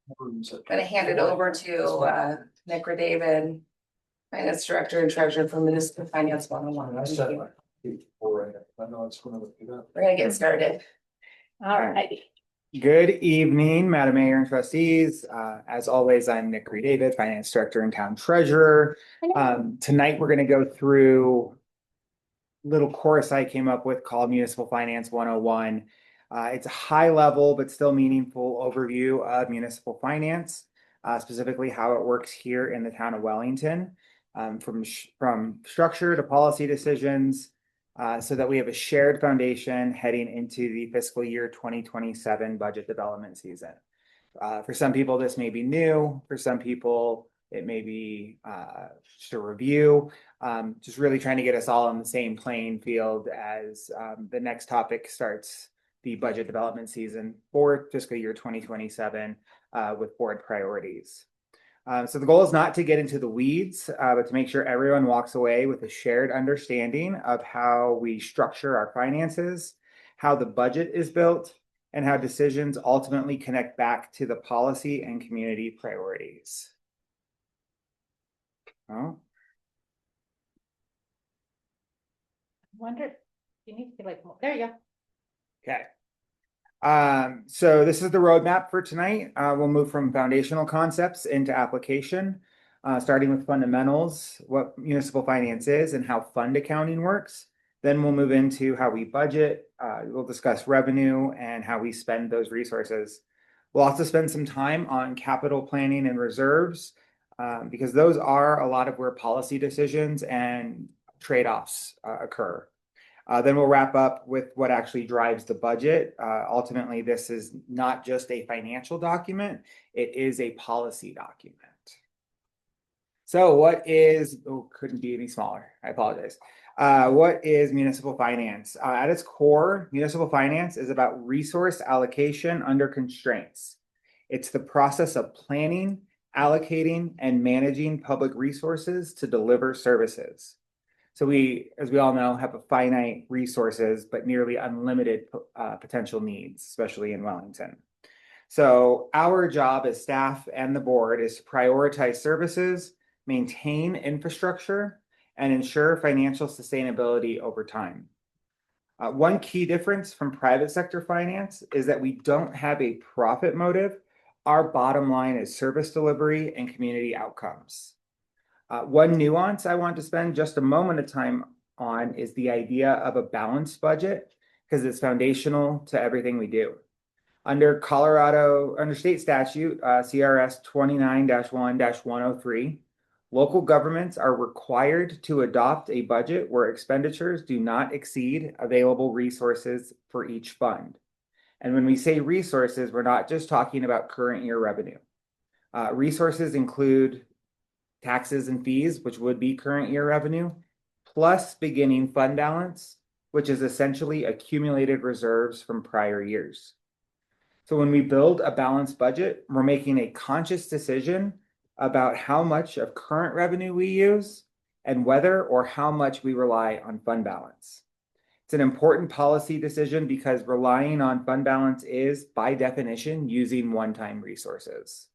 I'm gonna hand it over to Nick Redavid, Finance Director and Treasurer for Municipal Finance 101. We're gonna get started. All right. Good evening, Madam Mayor and Trustees. As always, I'm Nick Redavid, Finance Director and Town Treasurer. Tonight, we're going to go through a little course I came up with called Municipal Finance 101. It's a high level, but still meaningful overview of municipal finance, specifically how it works here in the town of Wellington, from structure to policy decisions, so that we have a shared foundation heading into the fiscal year 2027 budget development season. For some people, this may be new. For some people, it may be just a review. Just really trying to get us all on the same playing field as the next topic starts the budget development season for fiscal year 2027 with board priorities. So the goal is not to get into the weeds, but to make sure everyone walks away with a shared understanding of how we structure our finances, how the budget is built, and how decisions ultimately connect back to the policy and community priorities. Oh. I wonder, you need to be like, more. There you go. Okay. So this is the roadmap for tonight. We'll move from foundational concepts into application, starting with fundamentals, what municipal finance is and how fund accounting works. Then we'll move into how we budget. We'll discuss revenue and how we spend those resources. We'll also spend some time on capital planning and reserves, because those are a lot of where policy decisions and trade-offs occur. Then we'll wrap up with what actually drives the budget. Ultimately, this is not just a financial document, it is a policy document. So what is, couldn't be any smaller, I apologize. What is municipal finance? At its core, municipal finance is about resource allocation under constraints. It's the process of planning, allocating, and managing public resources to deliver services. So we, as we all know, have a finite resources, but nearly unlimited potential needs, especially in Wellington. So our job as staff and the board is to prioritize services, maintain infrastructure, and ensure financial sustainability over time. One key difference from private sector finance is that we don't have a profit motive. Our bottom line is service delivery and community outcomes. One nuance I want to spend just a moment of time on is the idea of a balanced budget, because it's foundational to everything we do. Under state statute, CRS 29-1-103, local governments are required to adopt a budget where expenditures do not exceed available resources for each fund. And when we say resources, we're not just talking about current year revenue. Resources include taxes and fees, which would be current year revenue, plus beginning fund balance, which is essentially accumulated reserves from prior years. So when we build a balanced budget, we're making a conscious decision about how much of current revenue we use and whether or how much we rely on fund balance. It's an important policy decision because relying on fund balance is, by definition, using one-time resources.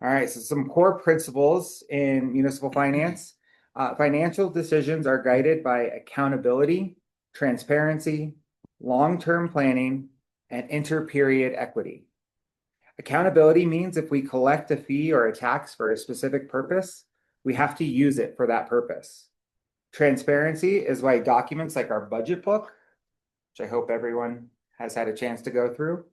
All right, so some core principles in municipal finance. Financial decisions are guided by accountability, transparency, long-term planning, and inter-period equity. Accountability means if we collect a fee or a tax for a specific purpose, we have to use it for that purpose. Transparency is why documents like our budget book, which I hope everyone has had a chance to go through,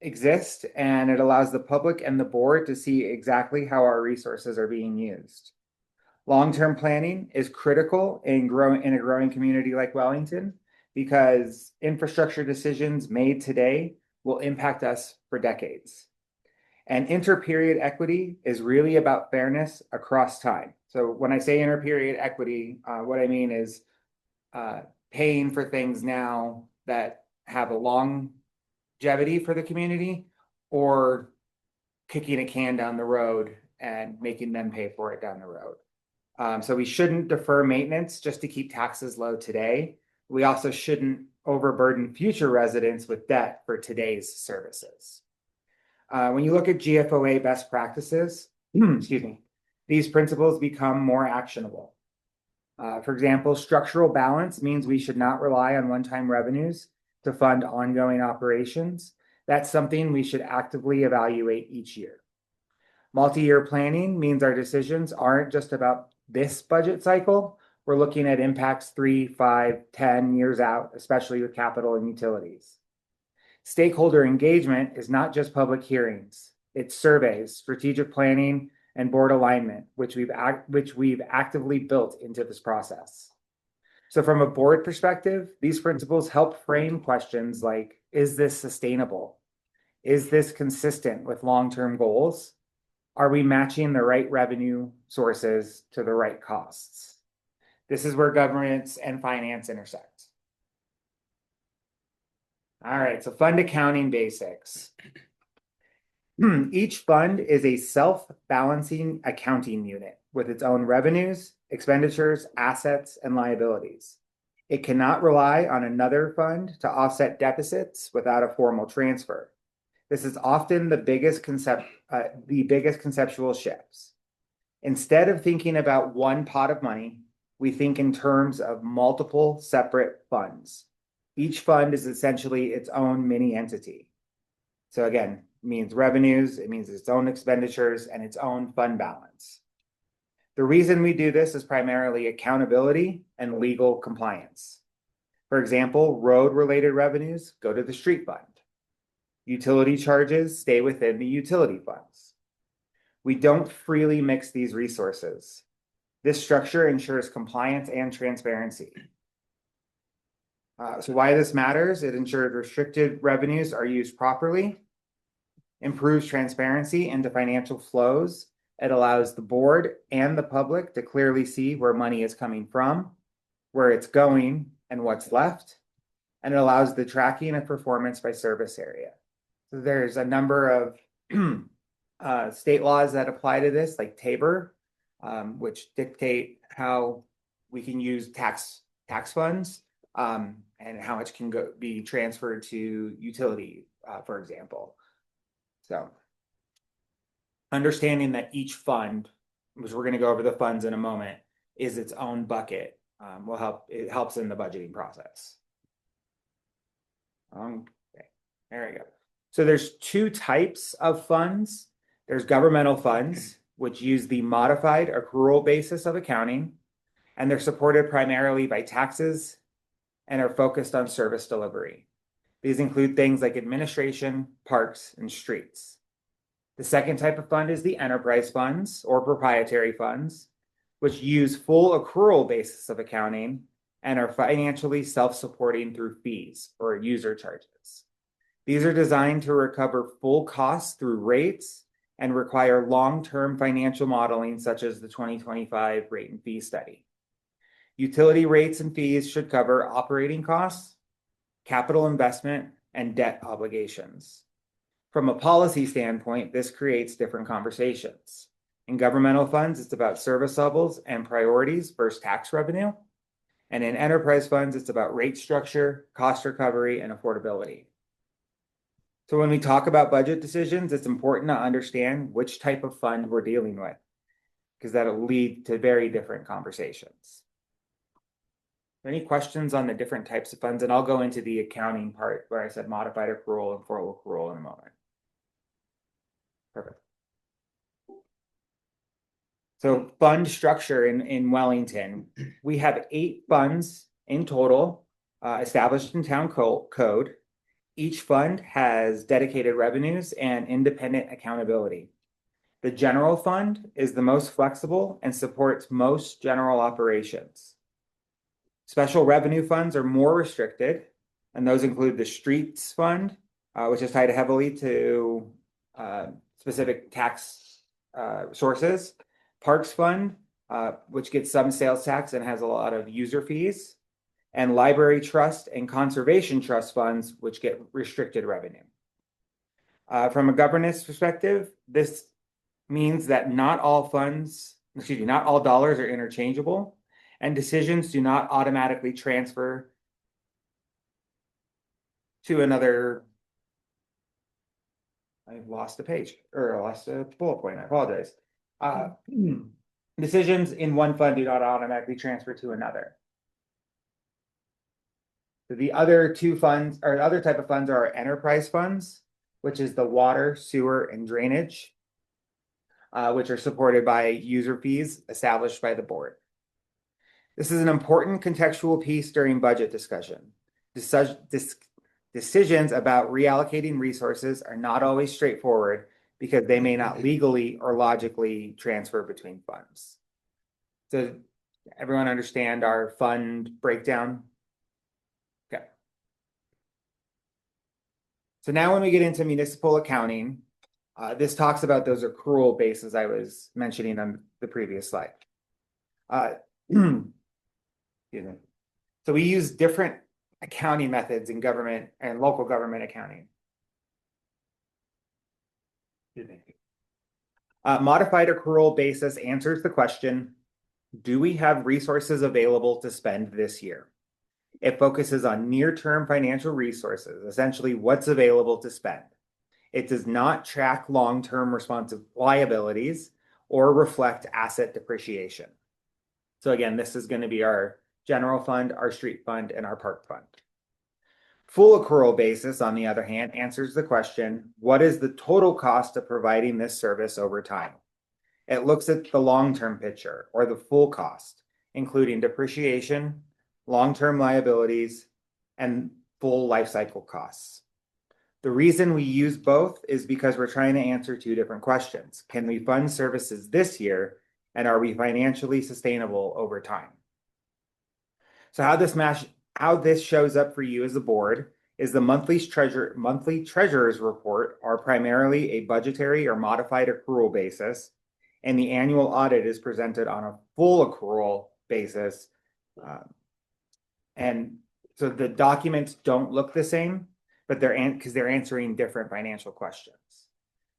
exist, and it allows the public and the board to see exactly how our resources are being used. Long-term planning is critical in a growing community like Wellington, because infrastructure decisions made today will impact us for decades. And inter-period equity is really about fairness across time. So when I say inter-period equity, what I mean is paying for things now that have a longevity for the community, or kicking a can down the road and making them pay for it down the road. So we shouldn't defer maintenance just to keep taxes low today. We also shouldn't overburden future residents with debt for today's services. When you look at GFOA best practices, excuse me, these principles become more actionable. For example, structural balance means we should not rely on one-time revenues to fund ongoing operations. That's something we should actively evaluate each year. Multi-year planning means our decisions aren't just about this budget cycle. We're looking at impacts 3, 5, 10 years out, especially with capital and utilities. Stakeholder engagement is not just public hearings. It's surveys, strategic planning, and board alignment, which we've actively built into this process. So from a board perspective, these principles help frame questions like, is this sustainable? Is this consistent with long-term goals? Are we matching the right revenue sources to the right costs? This is where governance and finance intersect. All right, so fund accounting basics. Each fund is a self-balancing accounting unit with its own revenues, expenditures, assets, and liabilities. It cannot rely on another fund to offset deficits without a formal transfer. This is often the biggest conceptual shifts. Instead of thinking about one pot of money, we think in terms of multiple separate funds. Each fund is essentially its own mini entity. So again, it means revenues, it means its own expenditures, and its own fund balance. The reason we do this is primarily accountability and legal compliance. For example, road-related revenues go to the street fund. Utility charges stay within the utility funds. We don't freely mix these resources. This structure ensures compliance and transparency. So why this matters, it ensures restricted revenues are used properly, improves transparency into financial flows. It allows the board and the public to clearly see where money is coming from, where it's going, and what's left. And it allows the tracking of performance by service area. So there's a number of state laws that apply to this, like Tabor, which dictate how we can use tax funds and how much can be transferred to utility, for example. So understanding that each fund, which we're going to go over the funds in a moment, is its own bucket will help. It helps in the budgeting process. Okay, there we go. So there's two types of funds. There's governmental funds, which use the modified accrual basis of accounting, and they're supported primarily by taxes and are focused on service delivery. These include things like administration, parks, and streets. The second type of fund is the enterprise funds or proprietary funds, which use full accrual basis of accounting and are financially self-supporting through fees or user charges. These are designed to recover full costs through rates and require long-term financial modeling, such as the 2025 rate and fee study. Utility rates and fees should cover operating costs, capital investment, and debt obligations. From a policy standpoint, this creates different conversations. In governmental funds, it's about service levels and priorities versus tax revenue. And in enterprise funds, it's about rate structure, cost recovery, and affordability. So when we talk about budget decisions, it's important to understand which type of fund we're dealing with, because that'll lead to very different conversations. Any questions on the different types of funds? And I'll go into the accounting part where I said modified accrual and full accrual in a moment. Perfect. So fund structure in Wellington, we have 8 funds in total established in town code. Each fund has dedicated revenues and independent accountability. The general fund is the most flexible and supports most general operations. Special revenue funds are more restricted, and those include the streets fund, which is tied heavily to specific tax sources, parks fund, which gets some sales tax and has a lot of user fees, and library trust and conservation trust funds, which get restricted revenue. From a governance perspective, this means that not all dollars are interchangeable, and decisions do not automatically transfer to another. I've lost a page, or I lost a bullet point, I apologize. Decisions in one fund do not automatically transfer to another. So the other two funds, or other type of funds, are enterprise funds, which is the water, sewer, and drainage, which are supported by user fees established by the board. This is an important contextual piece during budget discussion. Decisions about reallocating resources are not always straightforward because they may not legally or logically transfer between funds. Does everyone understand our fund breakdown? Okay. So now when we get into municipal accounting, this talks about those accrual bases I was mentioning on the previous slide. Excuse me. So we use different accounting methods in government and local government accounting. Modified accrual basis answers the question, do we have resources available to spend this year? It focuses on near-term financial resources, essentially what's available to spend. It does not track long-term responsive liabilities or reflect asset depreciation. So again, this is going to be our general fund, our street fund, and our park fund. Full accrual basis, on the other hand, answers the question, what is the total cost of providing this service over time? It looks at the long-term picture, or the full cost, including depreciation, long-term liabilities, and full life cycle costs. The reason we use both is because we're trying to answer two different questions. Can we fund services this year, and are we financially sustainable over time? So how this shows up for you as a board is the monthly treasurer's report are primarily a budgetary or modified accrual basis, and the annual audit is presented on a full accrual basis. And so the documents don't look the same, but they're answering different financial questions.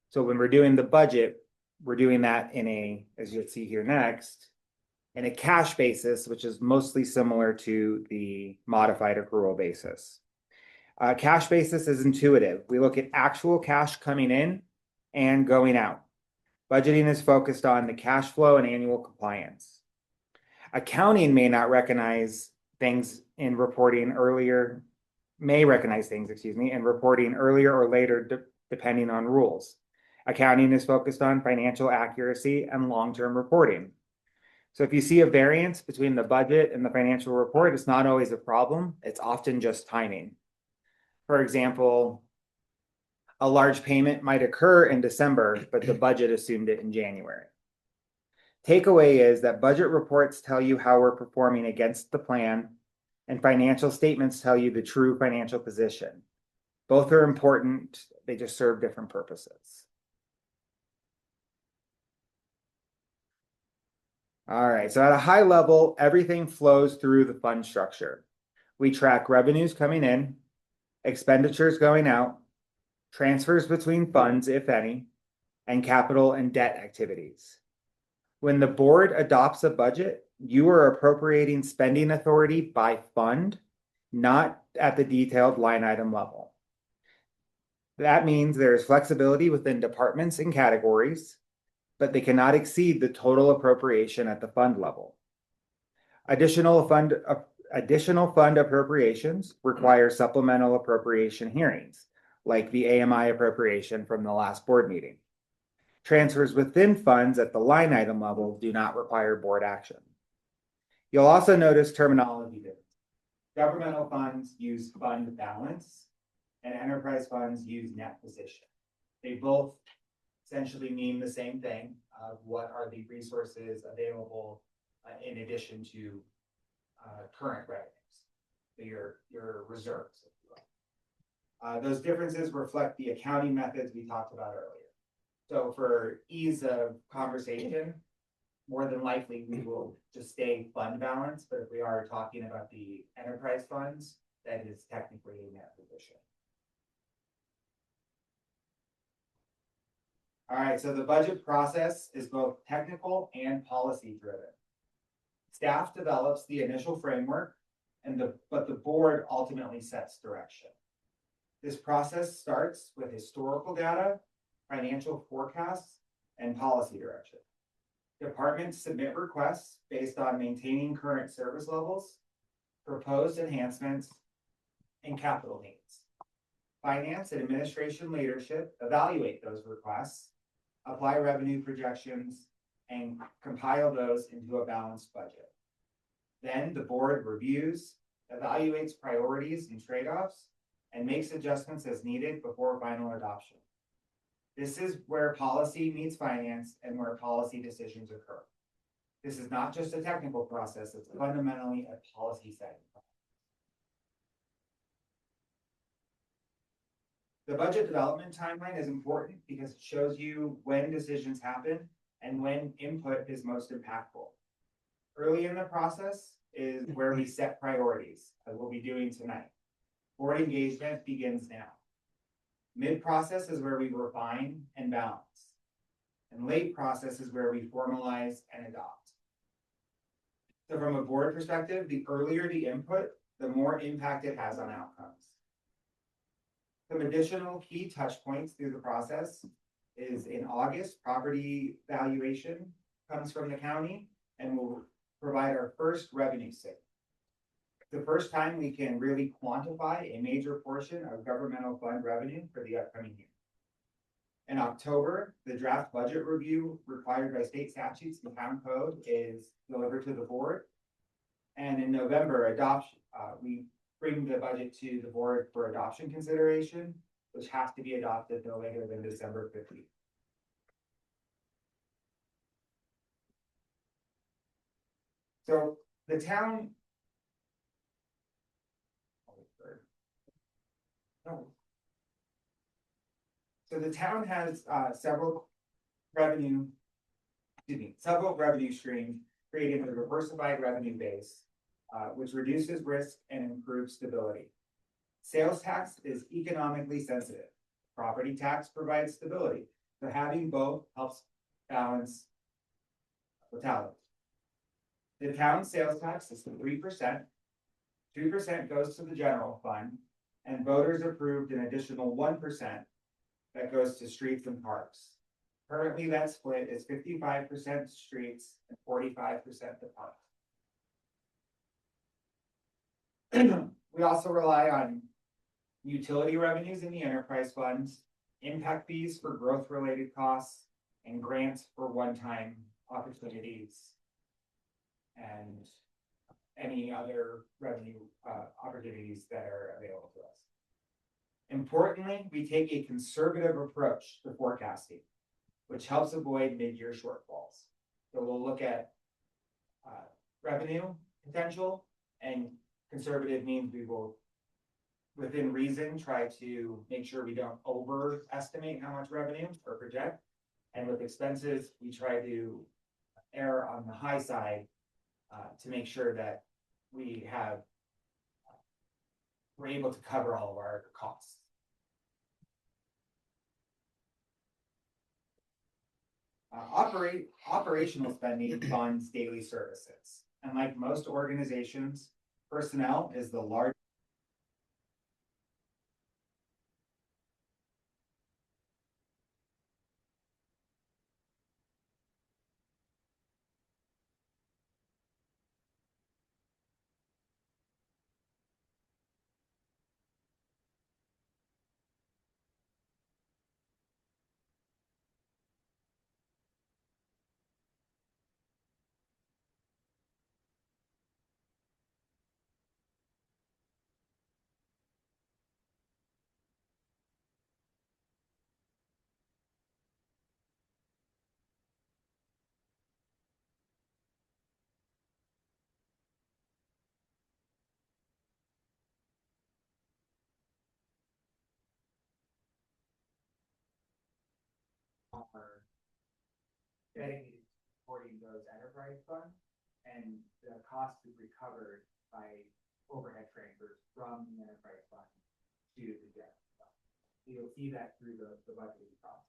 So when we're doing the budget, we're doing that in a, as you'll see here next, in a cash basis, which is mostly similar to the modified accrual basis. Cash basis is intuitive. We look at actual cash coming in and going out. Budgeting is focused on the cash flow and annual compliance. Accounting may recognize things in reporting earlier or later, depending on rules. Accounting is focused on financial accuracy and long-term reporting. So if you see a variance between the budget and the financial report, it's not always a problem. It's often just timing. For example, a large payment might occur in December, but the budget assumed it in January. Takeaway is that budget reports tell you how we're performing against the plan, and financial statements tell you the true financial position. Both are important, they just serve different purposes. All right, so at a high level, everything flows through the fund structure. We track revenues coming in, expenditures going out, transfers between funds, if any, and capital and debt activities. When the board adopts a budget, you are appropriating spending authority by fund, not at the detailed line item level. That means there is flexibility within departments and categories, but they cannot exceed the total appropriation at the fund level. Additional fund appropriations require supplemental appropriation hearings, like the AMI appropriation from the last board meeting. Transfers within funds at the line item level do not require board action. You'll also notice terminology difference. Governmental funds use fund balance, and enterprise funds use net position. They both essentially mean the same thing of what are the resources available in addition to current revenues, so your reserves, if you will. Those differences reflect the accounting methods we talked about earlier. So for ease of conversation, more than likely we will just stay fund balance, but if we are talking about the enterprise funds, that is technically a net position. All right, so the budget process is both technical and policy driven. Staff develops the initial framework, but the board ultimately sets direction. This process starts with historical data, financial forecasts, and policy direction. Departments submit requests based on maintaining current service levels, proposed enhancements, and capital needs. Finance and administration leadership evaluate those requests, apply revenue projections, and compile those into a balanced budget. Then the board reviews, evaluates priorities and trade-offs, and makes adjustments as needed before final adoption. This is where policy meets finance and where policy decisions occur. This is not just a technical process, it's fundamentally a policy setting process. The budget development timeline is important because it shows you when decisions happen and when input is most impactful. Early in the process is where we set priorities, as we'll be doing tonight. Board engagement begins now. Mid-process is where we refine and balance. And late process is where we formalize and adopt. So from a board perspective, the earlier the input, the more impact it has on outcomes. Some additional key touch points through the process is in August, property valuation comes from the county and will provide our first revenue signal. The first time we can really quantify a major portion of governmental fund revenue for the upcoming year. In October, the draft budget review required by state statutes and town code is delivered to the board. And in November, adoption, we bring the budget to the board for adoption consideration, which has to be adopted no later than December 15th. So the town. So the town has several revenue streams, creating a diversified revenue base, which reduces risk and improves stability. Sales tax is economically sensitive. Property tax provides stability. So having both helps balance totality. The town sales tax is 3%. 2% goes to the general fund, and voters approved an additional 1% that goes to streets and parks. Currently, that split is 55% streets and 45% to parks. We also rely on utility revenues in the enterprise funds, impact fees for growth-related costs, and grants for one-time opportunities, and any other revenue opportunities that are available to us. Importantly, we take a conservative approach to forecasting, which helps avoid mid-year shortfalls. So we'll look at revenue potential, and conservative means we will, within reason, try to make sure we don't overestimate how much revenue or project. And with expenses, we try to err on the high side to make sure that we're able to cover all of our costs. Operational spending funds daily services. And like most organizations, personnel is the largest. Are dedicated to supporting those enterprise funds, and the cost is recovered by overhead transfers from the enterprise fund to the general fund. So you'll see that through the budgeting process.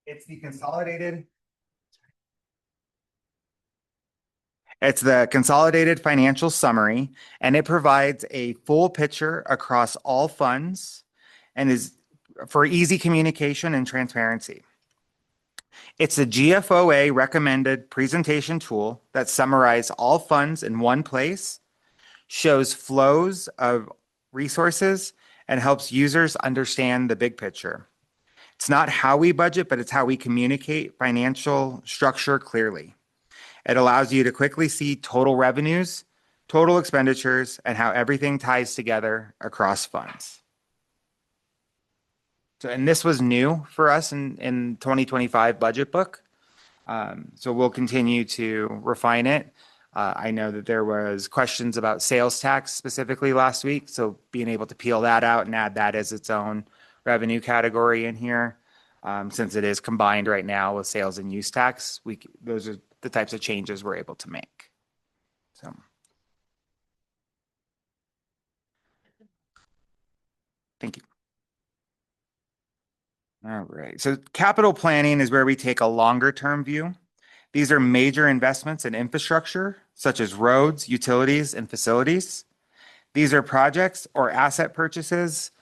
It's the consolidated. It's the consolidated financial summary, and it provides a full picture across all funds and is for easy communication and transparency. It's a GFOA recommended presentation tool that summarizes all funds in one place, shows flows of resources, and helps users understand the big picture. It's not how we budget, but it's how we communicate financial structure clearly. It allows you to quickly see total revenues, total expenditures, and how everything ties together across funds. So, and this was new for us in 2025 budget book. So we'll continue to refine it. I know that there was questions about sales tax specifically last week, so being able to peel that out and add that as its own revenue category in here, since it is combined right now with sales and use tax, those are the types of changes we're able to make. So. Thank you. All right. So capital planning is where we take a longer term view. These are major investments in infrastructure, such as roads, utilities, and facilities. These are projects or asset purchases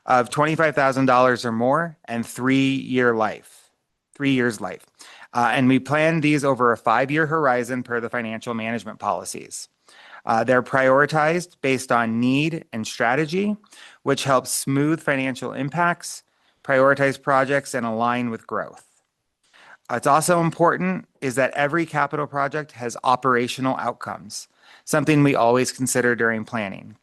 of $25,000 or more and 3-year life, 3 years life. And we plan these over a 5-year horizon per the financial management policies. They're prioritized based on need and strategy, which helps smooth financial impacts, prioritize projects, and align with growth. It's also important is that every capital project has operational outcomes, something we always consider during planning.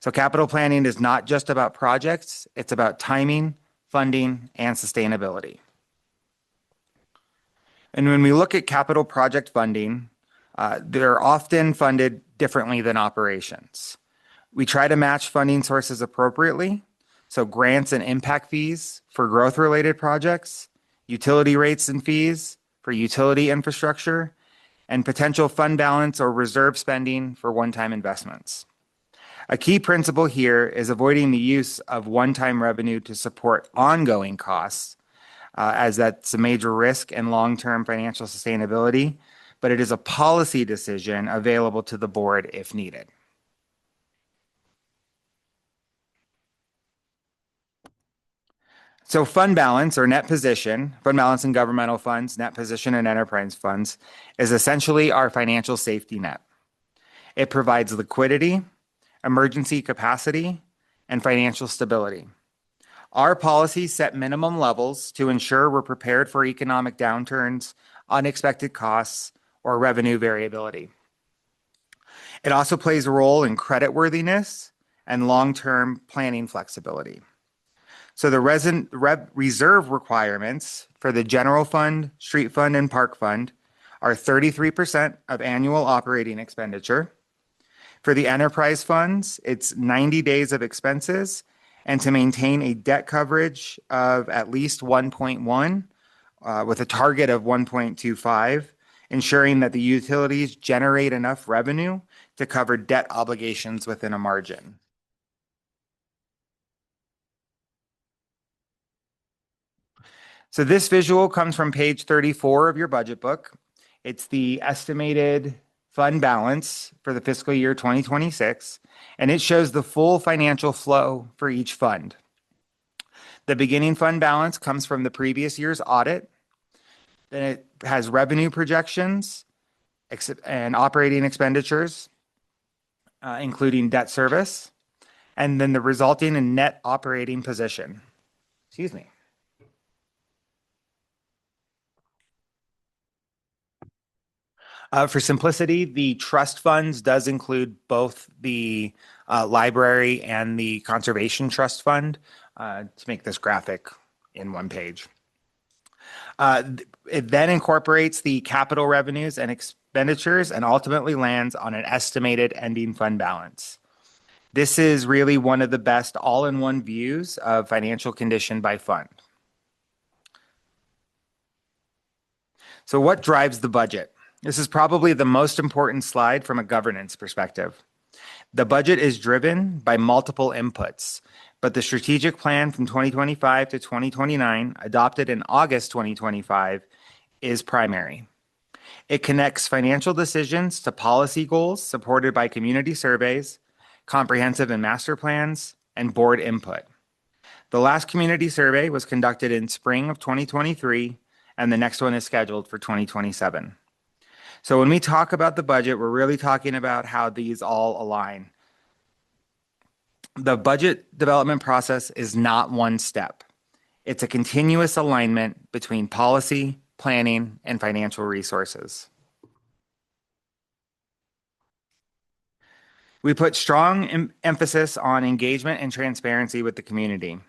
So capital planning is not just about projects, it's about timing, funding, and sustainability. And when we look at capital project funding, they're often funded differently than operations. We try to match funding sources appropriately, so grants and impact fees for growth-related projects, utility rates and fees for utility infrastructure, and potential fund balance or reserve spending for one-time investments. A key principle here is avoiding the use of one-time revenue to support ongoing costs, as that's a major risk in long-term financial sustainability, but it is a policy decision available to the board if needed. So fund balance or net position, fund balance in governmental funds, net position in enterprise funds, is essentially our financial safety net. It provides liquidity, emergency capacity, and financial stability. Our policies set minimum levels to ensure we're prepared for economic downturns, unexpected costs, or revenue variability. It also plays a role in creditworthiness and long-term planning flexibility. So the reserve requirements for the general fund, street fund, and park fund are 33% of annual operating expenditure. For the enterprise funds, it's 90 days of expenses, and to maintain a debt coverage of at least 1.1 with a target of 1.25, ensuring that the utilities generate enough revenue to cover debt obligations within a margin. So this visual comes from page 34 of your budget book. It's the estimated fund balance for the fiscal year 2026, and it shows the full financial flow for each fund. The beginning fund balance comes from the previous year's audit. Then it has revenue projections and operating expenditures, including debt service, and then the resulting in net operating position. Excuse me. For simplicity, the trust funds does include both the library and the conservation trust fund to make this graphic in one page. It then incorporates the capital revenues and expenditures and ultimately lands on an estimated ending fund balance. This is really one of the best all-in-one views of financial condition by fund. So what drives the budget? This is probably the most important slide from a governance perspective. The budget is driven by multiple inputs, but the strategic plan from 2025 to 2029, adopted in August 2025, is primary. It connects financial decisions to policy goals supported by community surveys, comprehensive and master plans, and board input. The last community survey was conducted in spring of 2023, and the next one is scheduled for 2027. So when we talk about the budget, we're really talking about how these all align. The budget development process is not one step. It's a continuous alignment between policy, planning, and financial resources. We put strong emphasis on engagement and transparency with the community.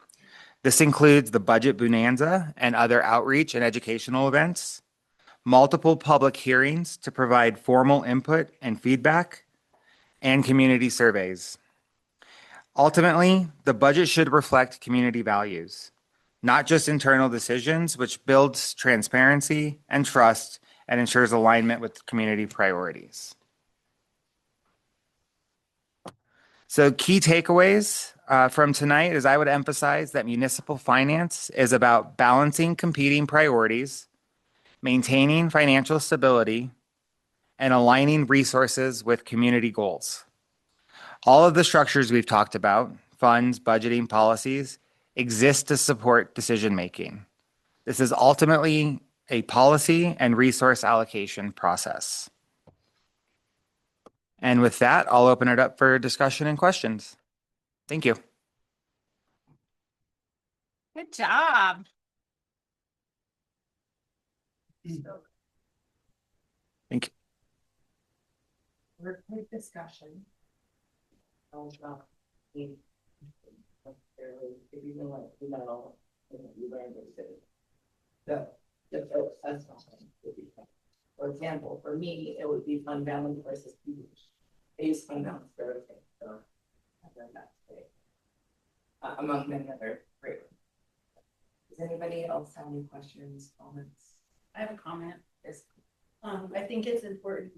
This includes the budget bonanza and other outreach and educational events, multiple public hearings to provide formal input and feedback, and community surveys. Ultimately, the budget should reflect community values, not just internal decisions, which builds transparency and trust and ensures alignment with community priorities. So key takeaways from tonight is I would emphasize that municipal finance is about balancing competing priorities, maintaining financial stability, and aligning resources with community goals. All of the structures we've talked about, funds, budgeting, policies, exist to support decision-making. This is ultimately a policy and resource allocation process. And with that, I'll open it up for discussion and questions. Thank you. Good job. Thank you. We're quick discussion. About the if you know like you know you learn this. The assessment would be, for example, for me, it would be fund balance versus base fund balance for everything. So I've done that today. Among many other great. Does anybody else have any questions, comments? I have a comment. Yes. I think it's important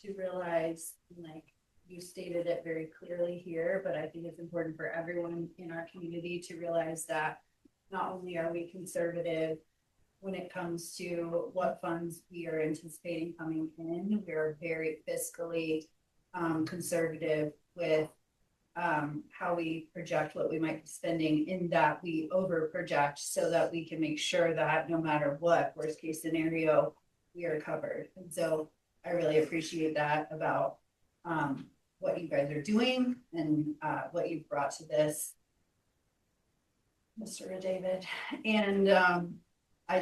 to realize, like you stated it very clearly here, but I think it's important for everyone in our community to realize that not only are we conservative when it comes to what funds we are anticipating coming in, we are very fiscally conservative with how we project what we might be spending, in that we over project so that we can make sure that no matter what worst case scenario, we are covered. And so I really appreciate that about what you guys are doing and what you've brought to this, Mr. Redavid. And I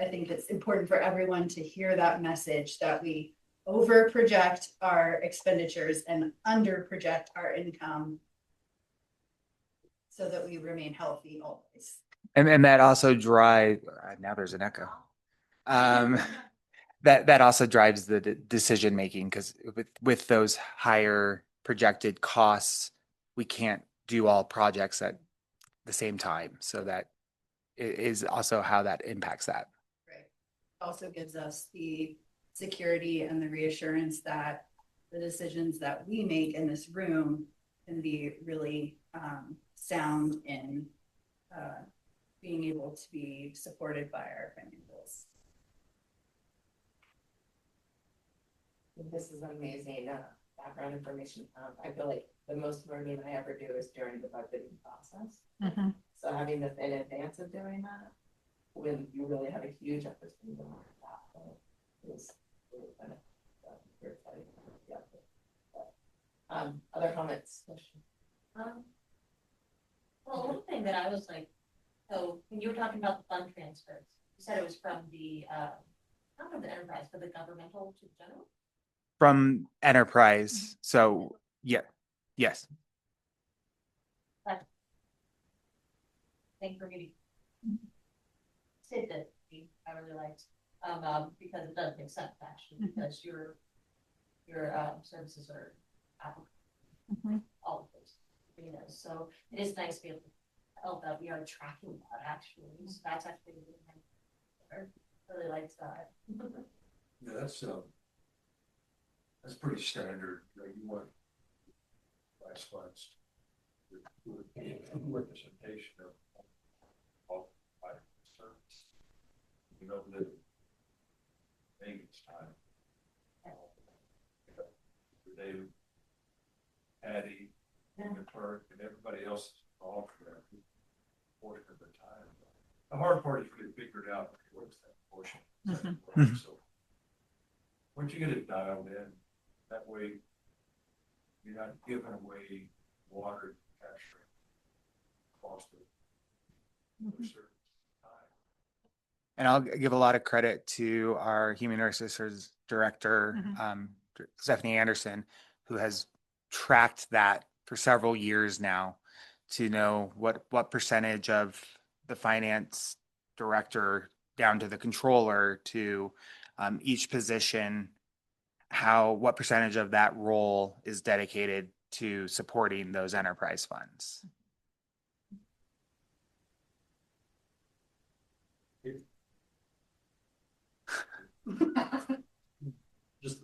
think it's important for everyone to hear that message, that we over project our expenditures and under project our income so that we remain healthy always. And that also drives, now there's an echo. That also drives the decision making, because with those higher projected costs, we can't do all projects at the same time. So that is also how that impacts that. Right. Also gives us the security and the reassurance that the decisions that we make in this room can be really sound in being able to be supported by our financials. This is amazing background information. I feel like the most learning I ever do is during the budgeting process. Mm-hmm. So having this in advance of doing that, when you really have a huge opportunity to learn that, is really kind of very exciting. Yeah. Other comments? Well, one thing that I was like, so when you were talking about the fund transfers, you said it was from the not from the enterprise, but the governmental to general. From enterprise. So yeah, yes. Thank you for giving. Said that I really liked because it does make sense actually, because your services are applicable all of those areas. So it is nice to be able to tell that we are tracking that actually. So that's actually really nice. I really liked that. Yeah, that's pretty standard. You know, you want enterprise funds. Would be a representation of all five service. You know, the Vegas time. Redavid, Patti, and the clerk, and everybody else is involved for that portion of the time. The hard part is really figured out what's that portion. Mhm. So once you get it dialed in, that way you're not giving away water capture cost of a certain time. And I'll give a lot of credit to our human resources director, Stephanie Anderson, who has tracked that for several years now to know what percentage of the finance director down to the controller to each position, what percentage of that role is dedicated to supporting those enterprise funds.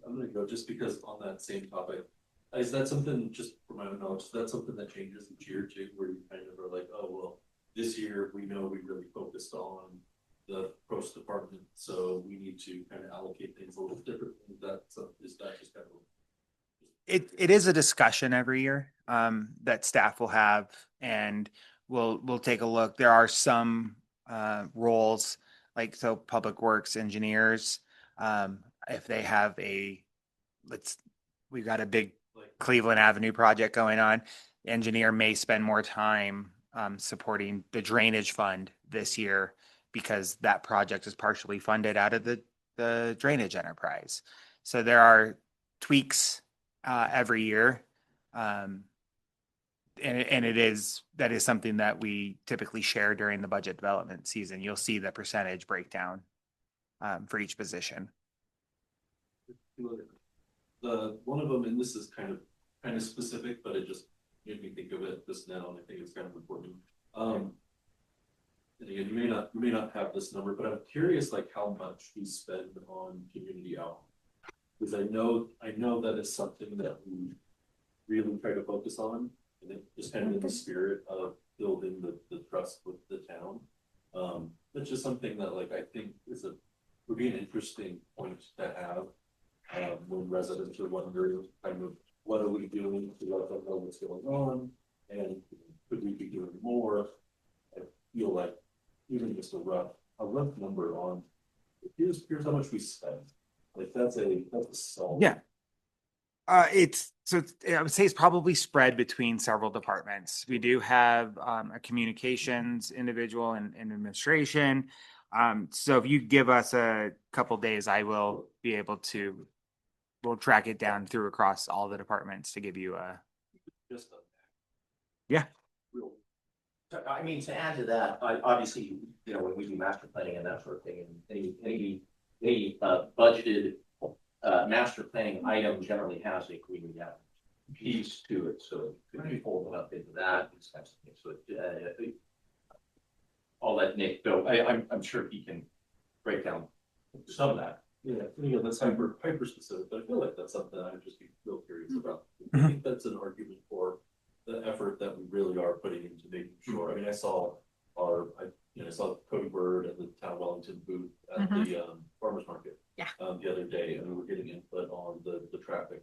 I'm gonna go just because on that same topic, is that something, just for my own knowledge, is that something that changes each year too, where you kind of are like, oh, well, this year we know we really focused on the post department, so we need to kind of allocate things a little differently. Is that just kind of? It is a discussion every year that staff will have, and we'll take a look. There are some roles like public works engineers, if they have we've got a big Cleveland Avenue project going on, the engineer may spend more time supporting the drainage fund this year because that project is partially funded out of the drainage enterprise. So there are tweaks every year. And that is something that we typically share during the budget development season. You'll see the percentage breakdown for each position. The one of them, and this is kind of specific, but it just made me think of it just now, and I think it's kind of important. And again, you may not have this number, but I'm curious, like how much we spend on community outreach. Because I know that is something that we really try to focus on, and it just kind of in the spirit of building the trust with the town. It's just something that like I think would be an interesting point to have when residents are wondering kind of what are we doing to let them know what's going on, and could we be doing more? I feel like even just a rough number on here's how much we spend. Like that's a solid. Yeah. I would say it's probably spread between several departments. We do have a communications individual and administration. So if you give us a couple days, I will be able to, we'll track it down through across all the departments to give you Just yeah. real. I mean, to add to that, obviously, you know, when we do master planning and that sort of thing, and any budgeted master planning item generally has a community outreach piece to it, so it could be folded up into that, these types of things. So I'll let Nick go. I'm sure he can break down some of that. Yeah, that's hyper specific, but I feel like that's something I'd just be real curious about. I think that's an argument for the effort that we really are putting into making sure. I mean, I saw Cody Bird at the Town of Wellington booth at the farmers market the other day, and we were getting input on the traffic,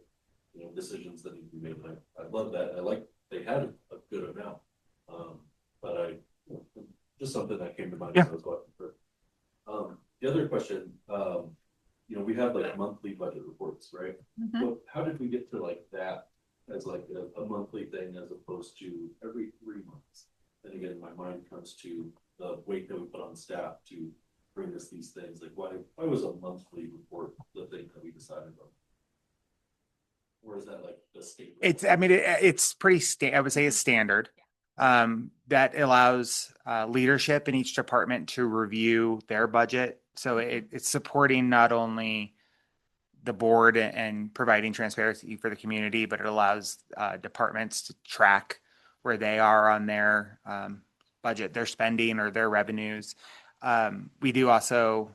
decisions that need to be made. And I love that. I like they had a good amount, but just something that came to mind as I was watching for. The other question, we have like monthly budget reports, right? Well, how did we get to like that as like a monthly thing as opposed to every 3 months? And again, my mind comes to the weight that we put on staff to bring us these things. Like why was a monthly report the thing that we decided on? Or is that like the state? It's pretty I would say it's standard. That allows leadership in each department to review their budget. So it's supporting not only the board and providing transparency for the community, but it allows departments to track where they are on their budget, their spending or their revenues. We do also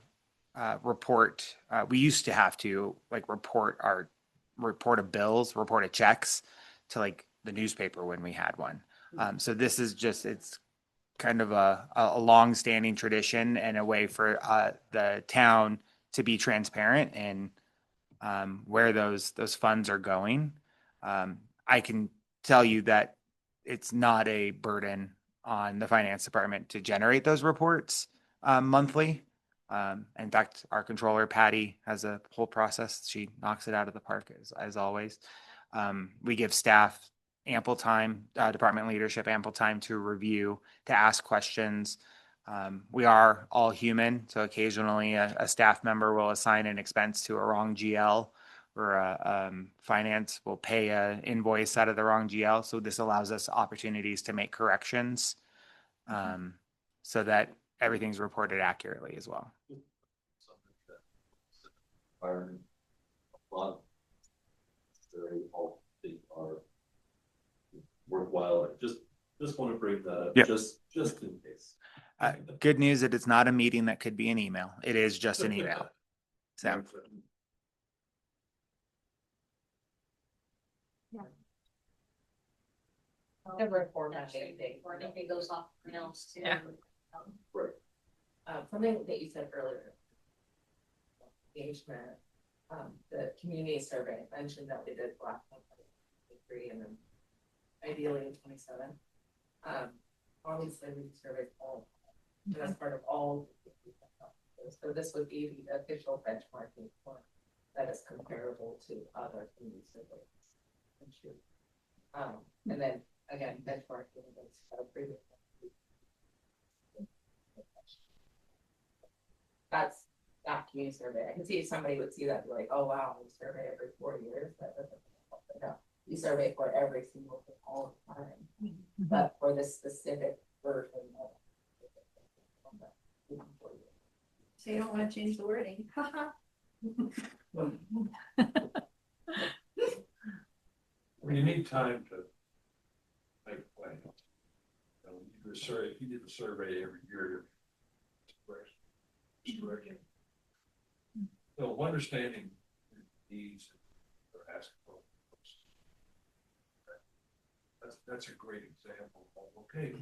report. We used to have to report of bills, report of checks to the newspaper when we had one. So this is just, it's kind of a long-standing tradition and a way for the town to be transparent and where those funds are going. I can tell you that it's not a burden on the finance department to generate those reports monthly. In fact, our controller, Patti, has a whole process. She knocks it out of the park as always. We give staff ample time, department leadership ample time to review, to ask questions. We are all human, so occasionally a staff member will assign an expense to a wrong GL, or finance will pay an invoice out of the wrong GL. So this allows us opportunities to make corrections so that everything's reported accurately as well. Something that environment, a lot of very all things are worthwhile. Just want to bring that up, Yep. just in case. Good news that it's not a meeting that could be an email. It is just an email. So Never format anything, or anything goes off rails too. Yeah. Right. Something that you said earlier. Engagement, the community survey, mentioned that they did last 23 and then ideally in 27. Obviously we surveyed all, that's part of all. So this would be the official benchmarking point that is comparable to other community surveys. And then again, benchmarking against previous. That's that community survey. I can see if somebody would see that and be like, oh wow, we survey every 4 years. That doesn't help. But no, we survey for every single thing all the time. But for this specific version of So you don't want to change the wording. Well, you need time to make a plan. You do a survey, if you did a survey every year, it's correct. So understanding the needs or asking for. That's a great example of, okay,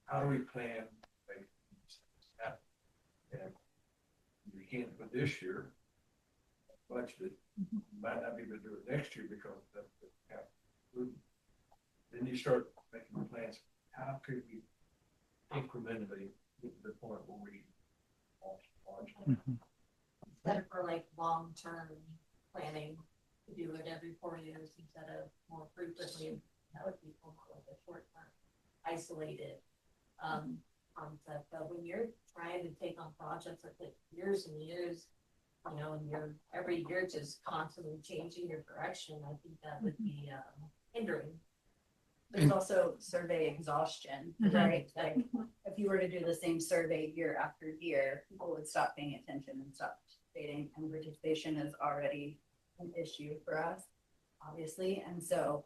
how do we plan to make these things happen? And you can't for this year, budgeted, might not be able to do it next year because that's the capital. Then you start making plans. How could we incrementally get to the point where we launch? Better for like long-term planning, to do it every 4 years instead of more frequently. That would be more like a short-term, isolated concept. But when you're trying to take on projects that take years and years, you know, and you're every year just constantly changing your direction, I think that would be hindering. There's also survey exhaustion, right? Like if you were to do the same survey year after year, people would stop paying attention and stop participating, and participation is already an issue for us, obviously. And so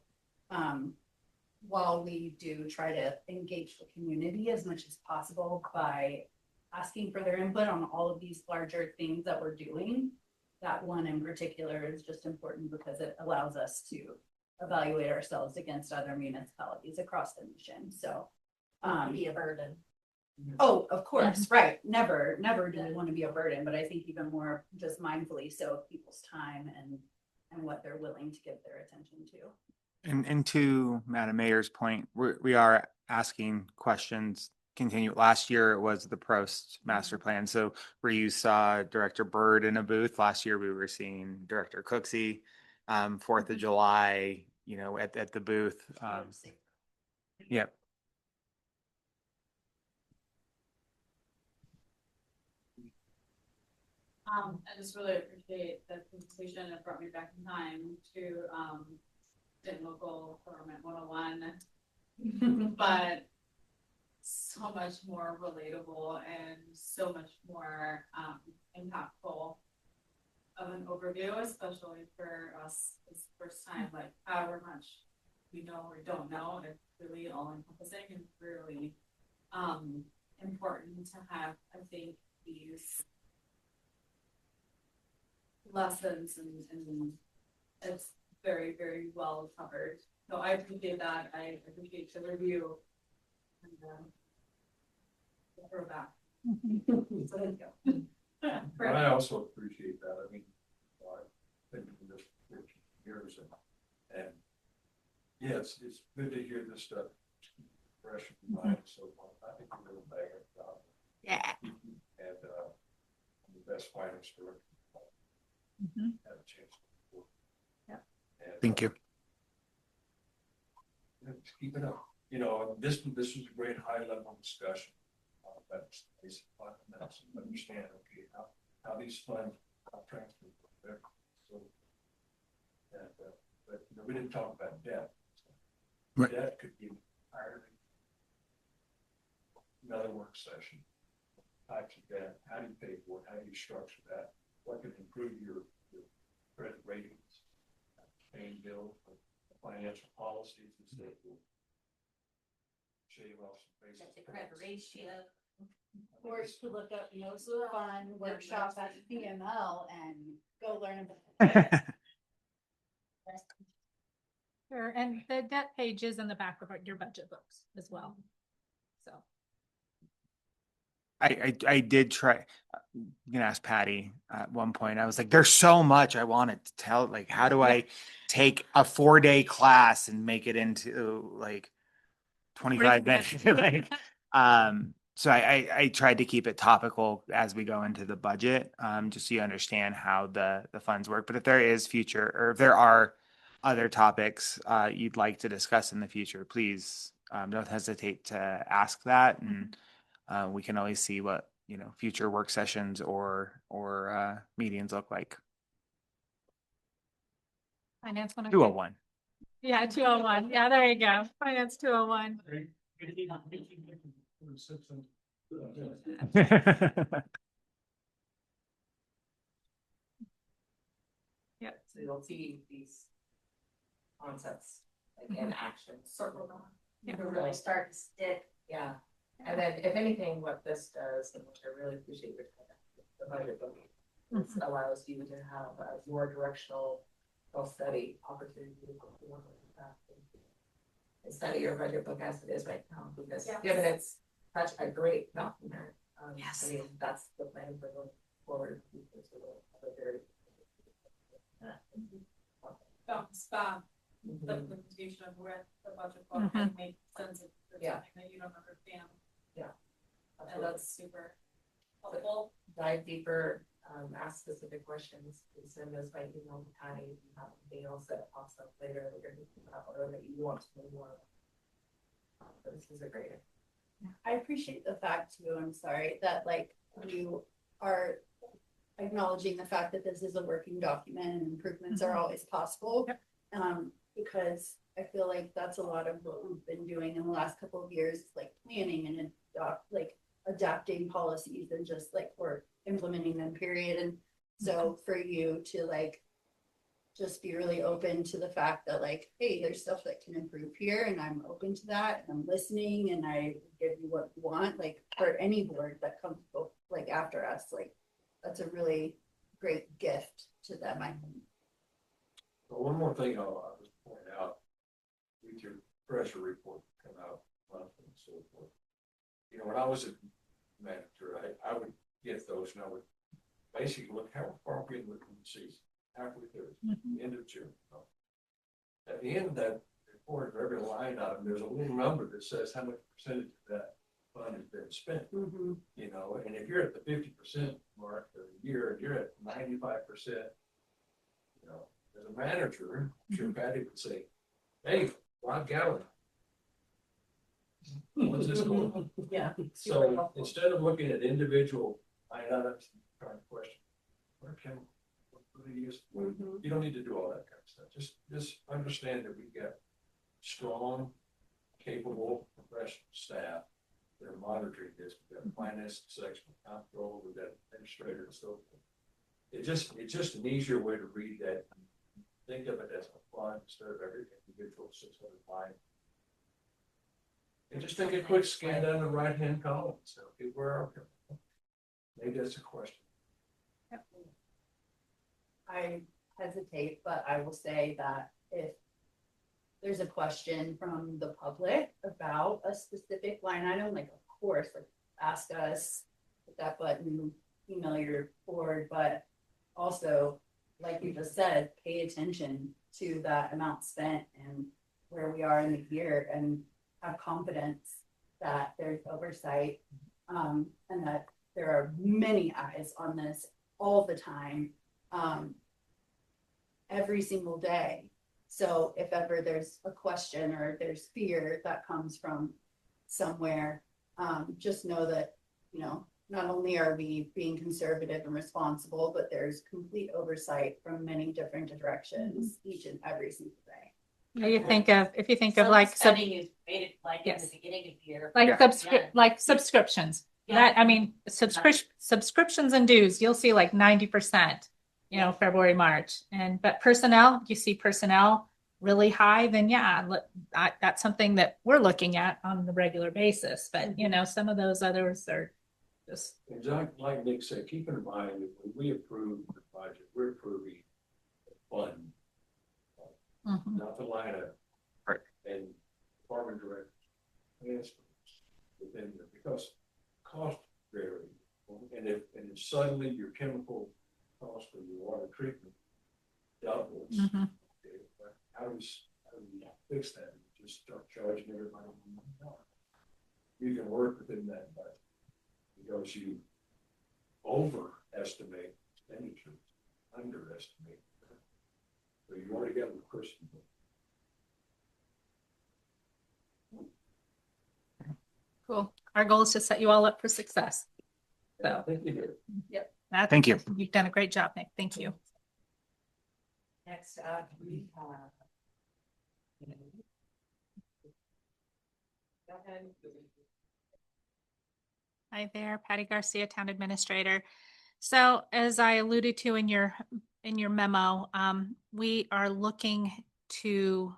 while we do try to engage the community as much as possible by asking for their input on all of these larger things that we're doing, that one in particular is just important because it allows us to evaluate ourselves against other municipalities across the nation. So Be a burden. oh, of course, right. Never do we want to be a burden, but I think even more just mindfully so of people's time and what they're willing to give their attention to. And to Madam Mayor's point, we are asking questions. Continue. Last year it was the Prost master plan. So where you saw Director Byrd in a booth, last year we were seeing Director Cooksey, 4th of July, you know, at the booth. Yep. I just really appreciate the conversation. It brought me back in time to local government 101, but so much more relatable and so much more impactful of an overview, especially for us this first time, like however much we know or don't know. It's really all encompassing and really important to have, I think, these lessons and it's very, very well covered. So I appreciate that. I appreciate the review. And, we're back. So there you go. I also appreciate that. I mean, I've been doing this for 15 years and yeah, it's good to hear this stuff. Fresh in mind, so I think you're doing a better job. Yeah. And the best finance director. Mhm. Had a chance. Yeah. And, Thank you. Just keep it up. You know, this was a great high level discussion. That's basic fundamentals and understand, okay, how these funds are transferred. So, and, but you know, we didn't talk about debt. Right. Debt could be entirely another work session. Types of debt, how do you pay for it, how do you structure that, what can improve your credit ratings, paying bills, financial policies and so forth. Shave off some faces. That's the credit ratio. Or to look up Municipal Fund workshop at PML and go learn about. Sure, and the debt page is in the back of your budget books as well. So. I did try, you can ask Patty at one point, I was like, there's so much I wanted to tell, like, how do I take a 4-day class and make it into like 25 minutes? Like, so I tried to keep it topical as we go into the budget, just so you understand how the funds work. But if there is future, or if there are other topics you'd like to discuss in the future, please don't hesitate to ask that, and we can always see what, you know, future work sessions or meetings look like. Finance 101. 201. Yeah, 201. Yeah, there you go. Finance 201. Yep. So you'll see these concepts like in action, circle them. Yeah. You can really start to stick, yeah. And then if anything, what this does, and which I really appreciate your the budget book, this allows you to have a more directional self-study opportunity. And study your budget book as it is right now, because given it's such a great document, Yes. I mean, that's the plan for going forward. Stop the implementation of where the budget book and make sense of something that you don't understand. Yeah. And that's super helpful. Dive deeper, ask specific questions, send those by email to Patti, if you have anything else that pops up later that you're thinking about or that you want to know more about. This is a great. I appreciate the fact too, I'm sorry, that like you are acknowledging the fact that this is a working document and improvements are always possible. Yep. Because I feel like that's a lot of what we've been doing in the last couple of years, like planning and adapting policies and just like we're implementing them, period. And so for you to like just be really open to the fact that like, hey, there's stuff that can improve here and I'm open to that and I'm listening and I give you what you want, like for any board that comes like after us, like that's a really great gift to them, I think. Well, one more thing I'll just point out, with your pressure report come out monthly and so forth. You know, when I was a manager, I would get those and I would basically look how far we look in the season, halfway through, the end of June. At the end of that report, for every line item, there's a little number that says how much percentage of that fund has been spent. You know, and if you're at the 50% mark for the year, and you're at 95%, you know, as a manager, I'm sure Patti would say, hey, Rod Gallen, what's this going on? Yeah. So instead of looking at individual line items and trying to question, what do you use? You don't need to do all that kind of stuff. Just understand that we've got strong, capable, professional staff that are monitoring this. We've got a finance section, control, we've got administrator and so forth. It's just an easier way to read that. Think of it as a fund instead of every individual 600 line. And just take a quick scan down the right-hand column. So, okay, where are we? Maybe that's a question. I hesitate, but I will say that if there's a question from the public about a specific line item, like, of course, like, ask us, hit that button, email your board, but also, like you just said, pay attention to that amount spent and where we are in the year, and have confidence that there's oversight, and that there are many eyes on this all the time, every single day. So if ever there's a question or there's fear that comes from somewhere, just know that, you know, not only are we being conservative and responsible, but there's complete oversight from many different directions each and every single day. If you think of Some like, spending is made like in the Yes. beginning of the year. like Yeah. like subscriptions. Yeah. That, I mean, subscriptions and dues, you'll see like 90%, you know, February, March. But personnel, you see personnel really high, then yeah, that's something that we're looking at on the regular basis. But, you know, some of those others are just, And like Nick said, keep in mind that when we approve the budget, we're approving the fund, mhm. not the line item. Right. And department directors, within the, because cost vary. And if suddenly your chemical cost for your water treatment doubles, Mhm. okay, but how do we fix that? Just start charging everybody $1. You can work within that budget because you overestimate expenditures, underestimate. So you already got the person. Cool. Our goal is to set you all up for success. Yeah, I think you did. Thank you. You've done a great job, Nick. Thank you. Next up, we have. Go ahead. Hi there, Patti Garcia, Town Administrator. So as I alluded to in your memo, we are looking to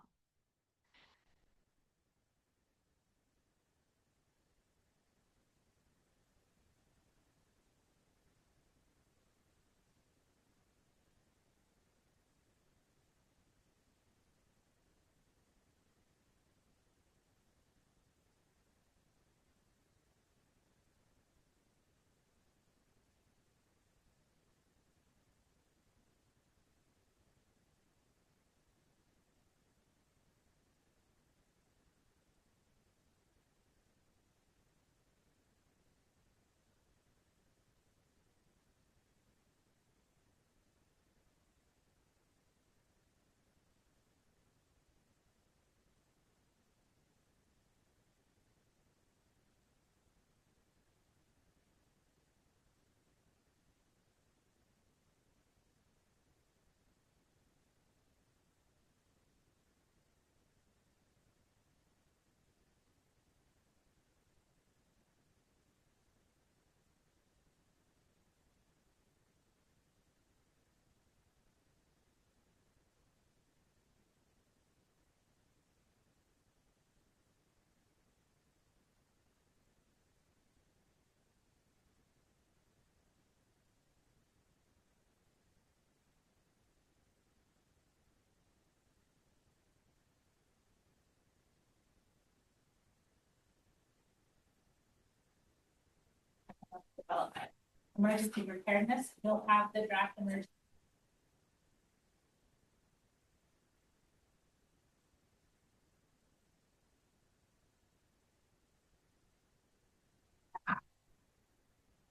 development. Emergency preparedness, you'll have the draft emergency.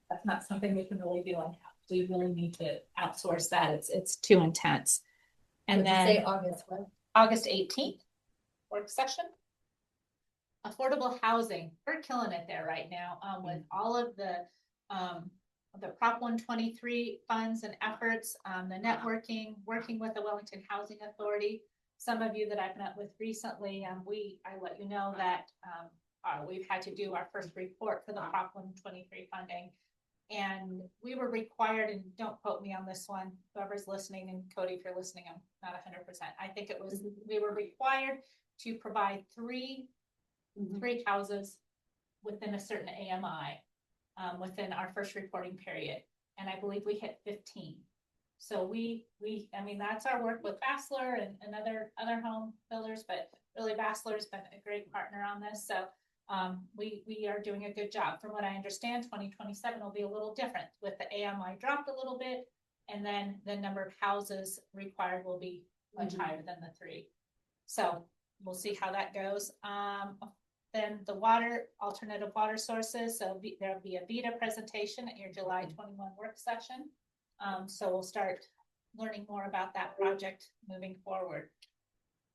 That's not something we can really do in-house. We really need to outsource that. It's too intense. And then August, what? August 18th, work session. Affordable housing, we're killing it there right now, with all of the Prop 123 funds and efforts, the networking, working with the Wellington Housing Authority. Some of you that I've met with recently, I let you know that we've had to do our first report for the Prop 123 funding. And we were required, and don't quote me on this one, whoever's listening, and Cody, if you're listening, I'm not 100%. I think it was, we were required to provide three houses within a certain AMI, within our first reporting period. And I believe we hit 15. So I mean, that's our work with Bassler and other home builders, but really Bassler's been a great partner on this. So we are doing a good job. From what I understand, 2027 will be a little different with the AMI dropped a little bit. And then the number of houses required will be much higher than the 3. So we'll see how that goes. Then the alternative water sources. So there'll be a beta presentation at your July 21 work session. So we'll start learning more about that project moving forward.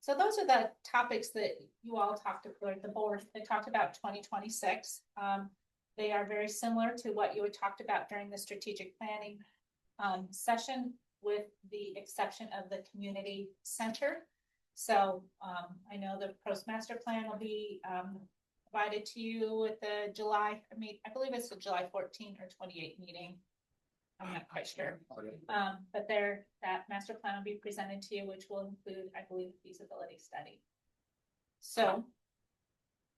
So those are the topics that you all talked about, the board, they talked about 2026. They are very similar to what you had talked about during the strategic planning session, with the exception of the community center. So I know the Postmaster plan will be provided to you with the July, I believe it's the July 14 or 28 meeting. I'm not quite sure. But that master plan will be presented to you, which will include, I believe, the feasibility study. So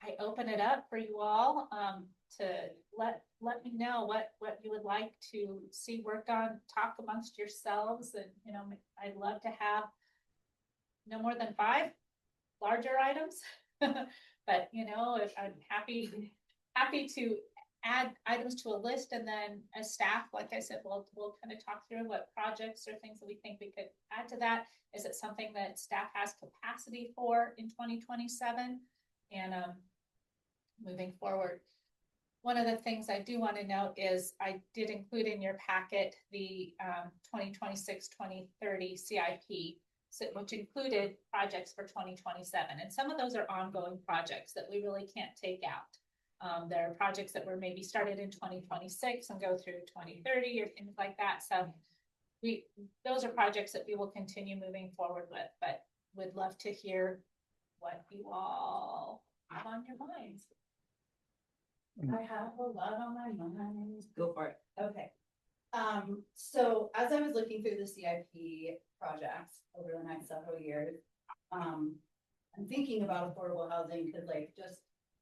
I open it up for you all to let me know what you would like to see work on, talk amongst yourselves. And, you know, I'd love to have no more than 5 larger items. But, you know, if I'm happy to add items to a list, and then as staff, like I said, we'll kind of talk through what projects or things that we think we could add to that. Is it something that staff has capacity for in 2027 and moving forward? One of the things I do want to note is I did include in your packet the 2026-2030 CIP, which included projects for 2027. And some of those are ongoing projects that we really can't take out. There are projects that were maybe started in 2026 and go through 2030 or things like that. So those are projects that we will continue moving forward with, but would love to hear what you all have on your minds. I have a lot on my mind. Go for it. Okay. So as I was looking through the CIP projects over the next several years, I'm thinking about affordable housing because, like, just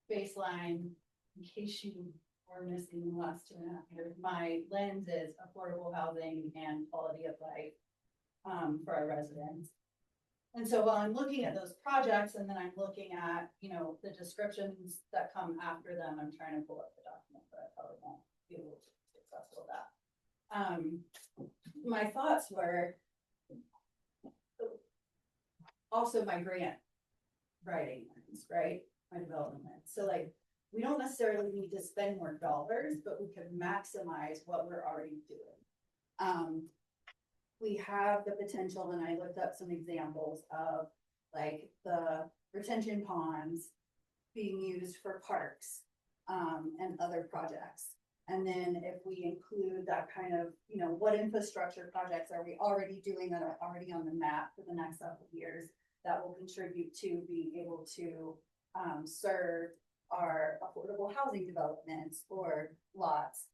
baseline, in case you were missing the last 2.5 years, my lens is affordable housing and quality of life for our residents. And so while I'm looking at those projects, and then I'm looking at, you know, the descriptions that come after them, I'm trying to pull up the document, but I probably won't be able to be successful at that. My thoughts were also my grant writing lens, right? My development lens. So, like, we don't necessarily need to spend more dollars, but we could maximize what we're already doing. We have the potential, and I looked up some examples of, like, the retention ponds being used for parks and other projects. And then if we include that kind of, you know, what infrastructure projects are we already doing that are already on the map for the next several years that will contribute to being able to serve our affordable housing developments or lots.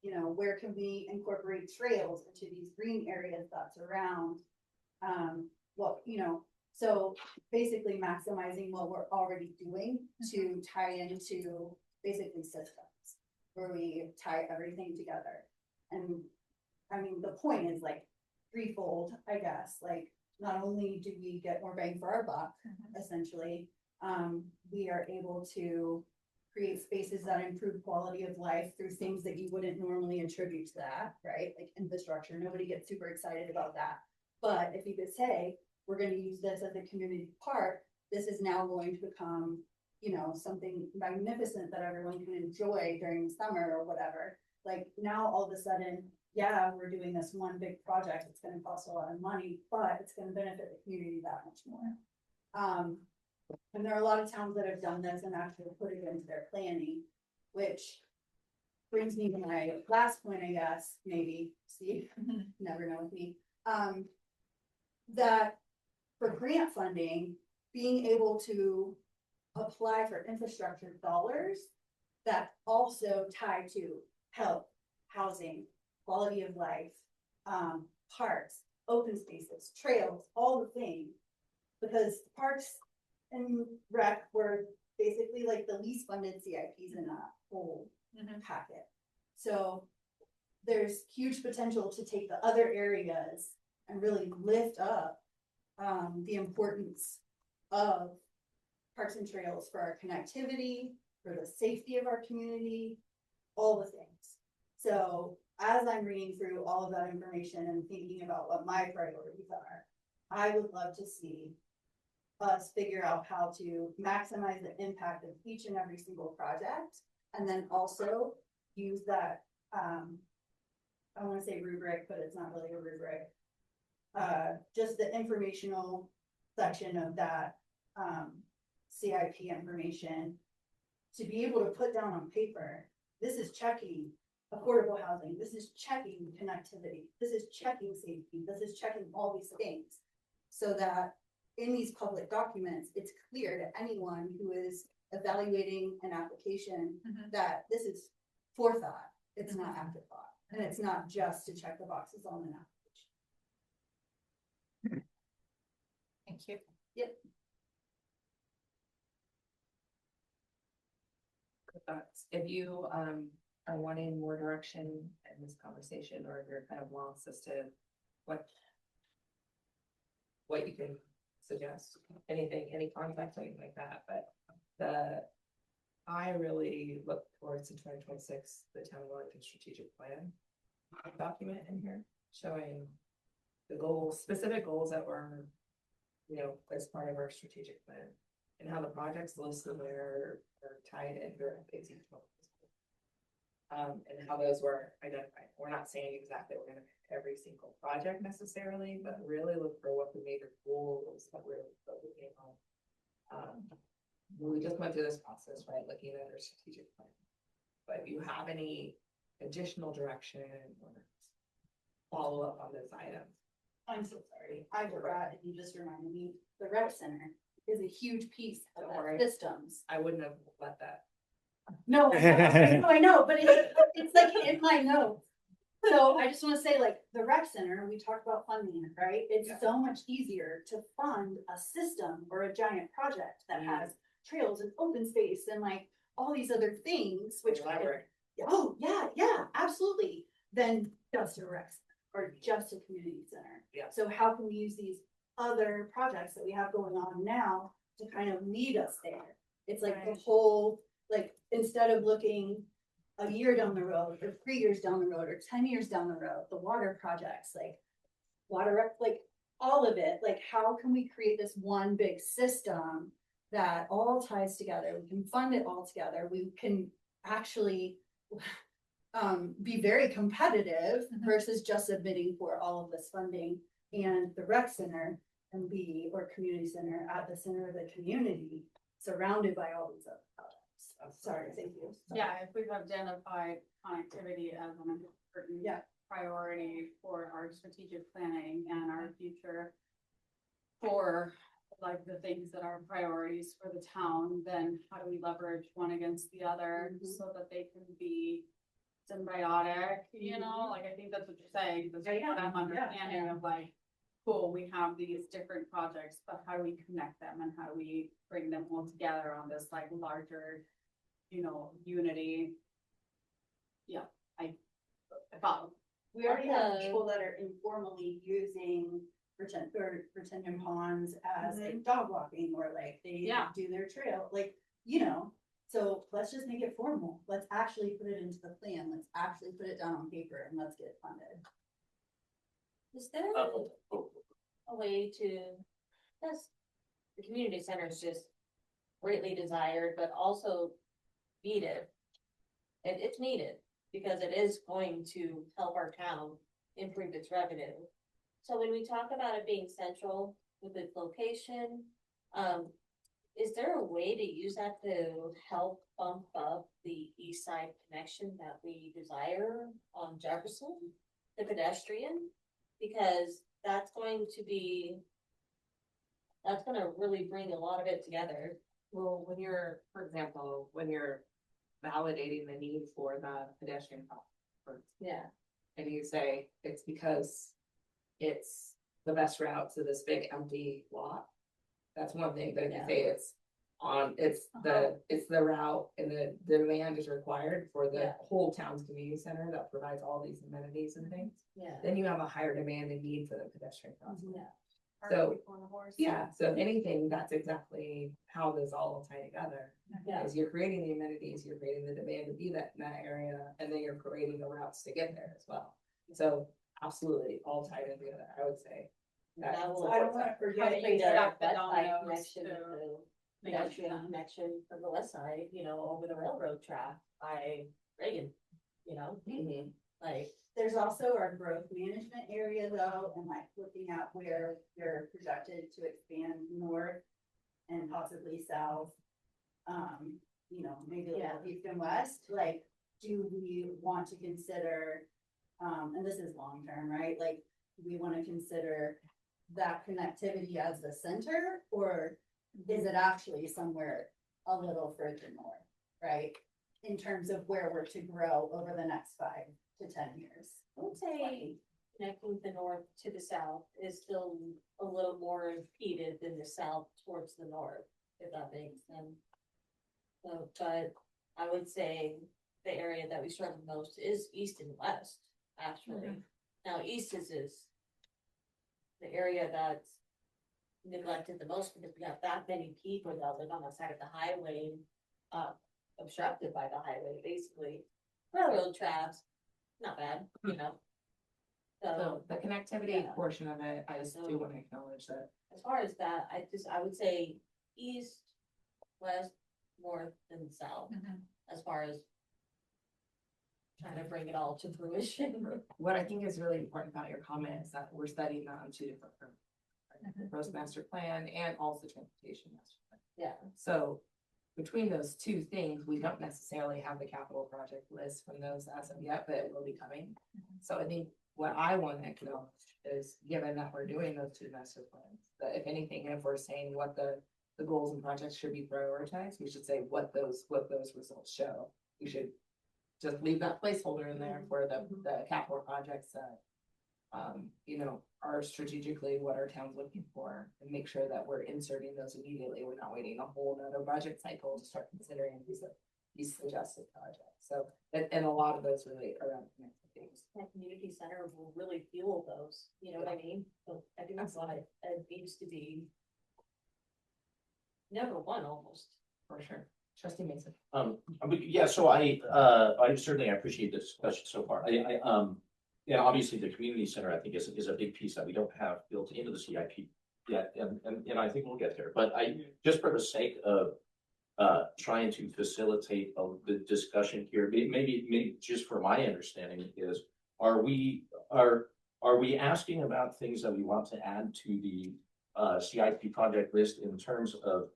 You know, where can we incorporate trails into these green areas that surround what, you know, so basically maximizing what we're already doing to tie into basically systems where we tie everything together. And I mean, the point is, like, threefold, I guess. Like, not only do we get more bang for our buck, essentially, we are able to create spaces that improve quality of life through things that you wouldn't normally attribute to that, right? Like infrastructure, nobody gets super excited about that. But if you could say, we're going to use this as a community park, this is now going to become, you know, something magnificent that everyone can enjoy during the summer or whatever. Like, now all of a sudden, yeah, we're doing this one big project, it's going to cost a lot of money, but it's going to benefit the community that much more. And there are a lot of towns that have done this and actually put it into their planning, which brings me to my last point, I guess, maybe, Steve, never know with me, that for grant funding, being able to apply for infrastructure dollars that also tie to health, housing, quality of life, parks, open spaces, trails, all the things, because parks and rec were basically like the least funded CIPs in that whole packet. So there's huge potential to take the other areas and really lift up the importance of parks and trails for our connectivity, for the safety of our community, all the things. So as I'm reading through all of that information and thinking about what my priorities are, I would love to see us figure out how to maximize the impact of each and every single project, and then also use that, I want to say rubric, but it's not really a rubric. Just the informational section of that CIP information to be able to put down on paper, this is checking affordable housing, this is checking connectivity, this is checking safety, this is checking all these things. So that in these public documents, it's clear to anyone who is evaluating an application that this is forethought, it's not afterthought. And it's not just to check the boxes on an application. Thank you. Yep. Good thoughts. If you are wanting more direction in this conversation, or if you're kind of lost as to what you can suggest, anything, any contact, anything like that, but I really look towards in 2026, the town Wellington strategic plan document in here, showing the goals, specific goals that were, as part of our strategic plan, and how the projects listed there are tied in directly to each one. And how those were identified. We're not saying exactly we're gonna pick every single project necessarily, but really look for what the major goals that we're focusing on. We just went through this process, right, looking at our strategic plan. But if you have any additional direction or follow up on those items. I'm so sorry, I forgot, and you just reminded me, the rec center is a huge piece of Don't that worry. systems. I wouldn't have let that. No, I know, but it's like in my notes. So I just wanna say, like, the rec center, we talked about funding it, right? It's Yeah. so much easier to fund a system or a giant project that has trails and open space and like all these other things, which. Library. Oh, yeah, absolutely, than just a rec center or just a community center. Yeah. So how can we use these other projects that we have going on now to kind of lead us there? It's like the Right. whole, like, instead of looking a year down the road, or 3 years down the road, or 10 years down the road, the water projects, like like all of it, like how can we create this one big system that all ties together? We can fund it all together. We can actually be very competitive versus just submitting for all of this funding, and the rec center and or community center at the center of the community, surrounded by all these other projects. Sorry, thank you. Yeah, if we've identified connectivity as an important priority for our strategic planning and our future for like the things that are priorities for the town, then how do we leverage one against the other so that they can be symbiotic, like I think that's what you're saying, that's what I'm understanding of like, cool, we have these different projects, but how do we connect them and how do we bring them all together on this like larger, unity? Yeah, I follow. We already have people that are informally using retention ponds as like dog walking, or like they do their trail, like, so let's just make it formal. Let's actually put it into the plan. Let's actually put it down on paper and let's get it funded. Is there a way to, yes, the community center is just greatly desired, but also needed. And it's needed because it is going to help our town improve its revenue. So when we talk about it being central with its location, is there a way to use that to help bump up the east side connection that we desire on Jefferson, the pedestrian? Because that's going to really bring a lot of it together. Well, for example, when you're validating the need for the pedestrian crossing. Yeah. And you say it's because it's the best route to this big empty lot. That's one thing, but if you say it's the route and the demand is required for the Yeah. whole town's community center that provides all these amenities and things. Yeah. Then you have a higher demand and need for the pedestrian crossing. Yeah. So, yeah, so if anything, that's exactly how this all tie together. Yeah. Is you're creating the amenities, you're creating the demand to be that in that area, and then you're creating the routes to get there as well. So absolutely, all tied in together, I would say. That will. I don't wanna forget Having either. that The west side dominoes connection, to the make it pedestrian done. connection from the west side, you know, over the railroad track by Reagan, you know, Mhm. like. There's also our growth management area though, and like looking at where they're projected to expand north and possibly south. You know, maybe a little east and west, like, do we want to consider, and this is long term, right? Like, do we want to consider that connectivity as the center, or is it actually somewhere a little further north, right? In terms of where we're to grow over the next 5 to 10 years. I would say connecting the north to the south is still a little more impeded than the south towards the north, if that makes sense. So, but I would say the area that we struggle most is east and west, actually. Now, east is the area that's neglected the most because we have that many people that live on the side of the highway, obstructed by the highway, basically. Railroad tracks, not bad, you know. So the connectivity Yeah. portion of it, I just do want to acknowledge that. As far as that, I would say east, west, north, and south, as far as trying to bring it all to fruition. What I think is really important about your comment is that we're studying that on 2 different fronts. Right? The Gross master plan and also transportation master plan. Yeah, So between those two things, we don't necessarily have the capital project list from those as of yet, but it will be coming. So I think what I want to acknowledge is, given that we're doing those 2 master plans, that if anything, if we're saying what the goals and projects should be prioritized, we should say what those results show. We should just leave that placeholder in there for the capital projects that, you know, are strategically what our town's looking for, and make sure that we're inserting those immediately. We're not waiting a whole nother budget cycle to start considering these suggested projects. So, and a lot of those relate around connected things. that community center will really fuel those, you know what I mean? So I think that's why it needs to be number one almost. For sure. Trustee Mason. Yeah, so I certainly appreciate this discussion so far. Yeah, obviously the community center, I think is a big piece that we don't have built into the CIP yet, and I think we'll get there. But just for the sake of trying to facilitate the discussion here, maybe just for my understanding is, are we asking about things that we want to add to the CIP project list in terms of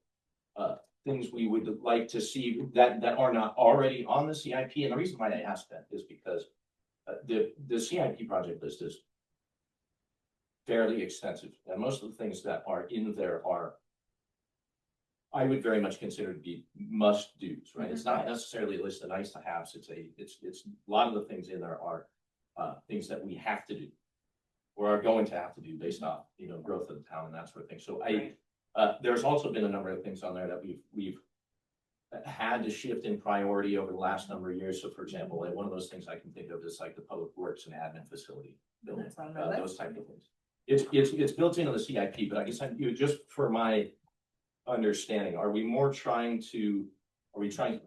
things we would like to see that are not already on the CIP? And the reason why I ask that is because the CIP project list is fairly extensive, and most of the things that are in there are, I would very much consider to be must do's, right? It's not necessarily a list of nice to haves. It's a lot of the things in there are things that we have to do or are going to have to do based on, you know, growth of the town and that sort of thing. So there's also been a number of things on there that we've had to shift in priority over the last number of years. So for example, like one of those things I can think of is like the public works and admin facility building, That's on my list. those type of things. It's built into the CIP, but I guess just for my understanding, are we trying to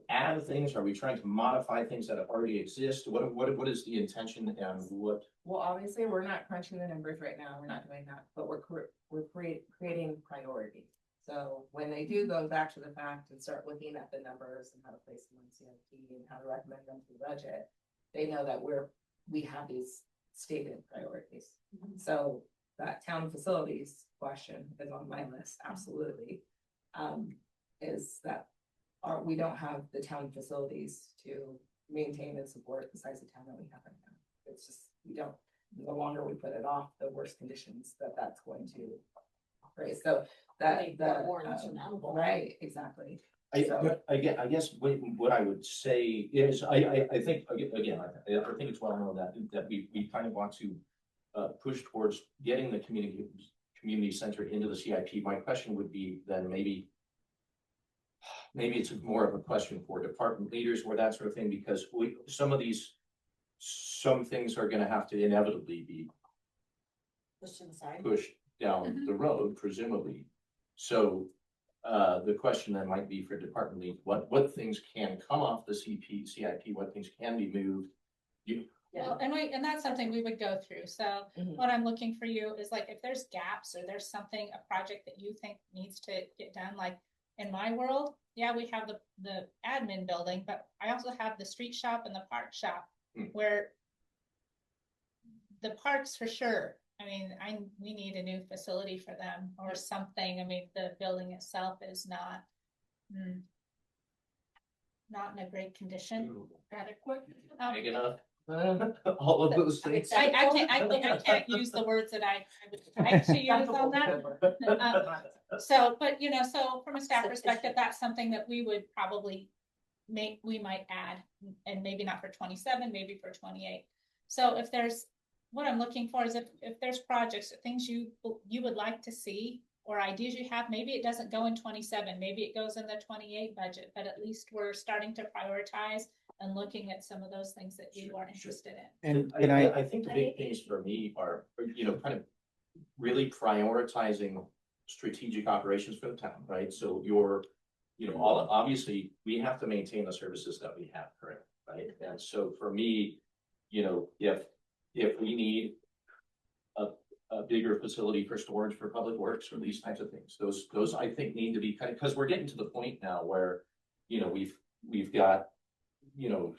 add things? Are we trying to modify things that already exist? What is the intention and what? Well, obviously, we're not crunching the numbers right now. We're not doing that, but we're creating priorities. So when they do go back to the fact and start looking at the numbers and how to place them on CIP and how to recommend them to the budget, they know that we have these stated priorities. So that town facilities question is on my list, absolutely. Is that we don't have the town facilities to maintain and support the size of town that we have right now. It's just, we don't, the longer we put it off, the worse conditions that's going to operate. So More insurmountable. right, exactly. I guess what I would say is, I think, again, I think it's well known that we kind of want to push towards getting the community center into the CIP. My question would be then maybe, maybe it's more of a question for department leaders or that sort of thing, because some things are gonna have to inevitably be Push to the side. pushed down the road, presumably. So, the question then might be for department lead, what things can come off the CIP, what things can be moved? Well, and that's something we would go through. So what I'm looking for you is like, if there's gaps or there's something, a project that you think needs to get done, like in my world, yeah, we have the admin building, but I also have the street shop and the park shop where the parks for sure. I mean, we need a new facility for them or something. I mean, the building itself is not in a great condition. Adequate. Big enough? All of those things. I can't use the words that I would like to use on that. So, but you know, so from a staff perspective, that's something that we would probably we might add, and maybe not for 27, maybe for 28. So if there's, what I'm looking for is if there's projects or things you would like to see or ideas you have, maybe it doesn't go in 27, maybe it goes in the 28 budget, but at least we're starting to prioritize and looking at some of those things that you are interested in. And I think the big things for me are, kind of really prioritizing strategic operations for the town, right? So obviously we have to maintain the services that we have currently, right? And so for me, if we need a bigger facility for storage for public works or these types of things, those I think need to be kind of, because we're getting to the point now where, we've got,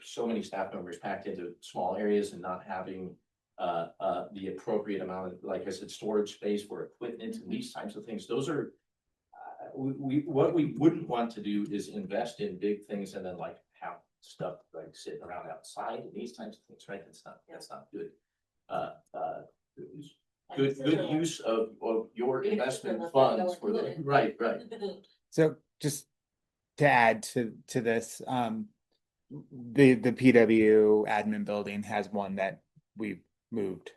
so many staff members packed into small areas and not having the appropriate amount of, like I said, storage space for equipment and these types of things. Those are, what we wouldn't want to do is invest in big things and then like have stuff like sitting around outside and these types of things, right? That's not good. Good use of your investment funds for the, right. so just to add to this, the PW admin building has one that we've moved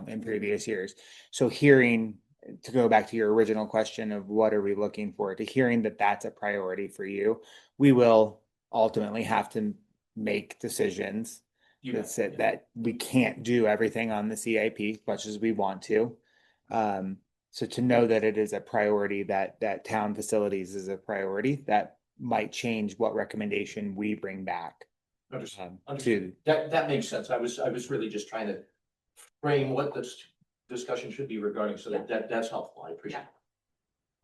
in previous years. So hearing, to go back to your original question of what are we looking for, to hearing that that's a priority for you, we will ultimately have to make decisions that said that we can't do everything on the CIP as much as we want to. So to know that it is a priority, that town facilities is a priority, that might change what recommendation we bring back. Understood. That makes sense. I was really just trying to frame what this discussion should be regarding, so that's helpful. I appreciate it.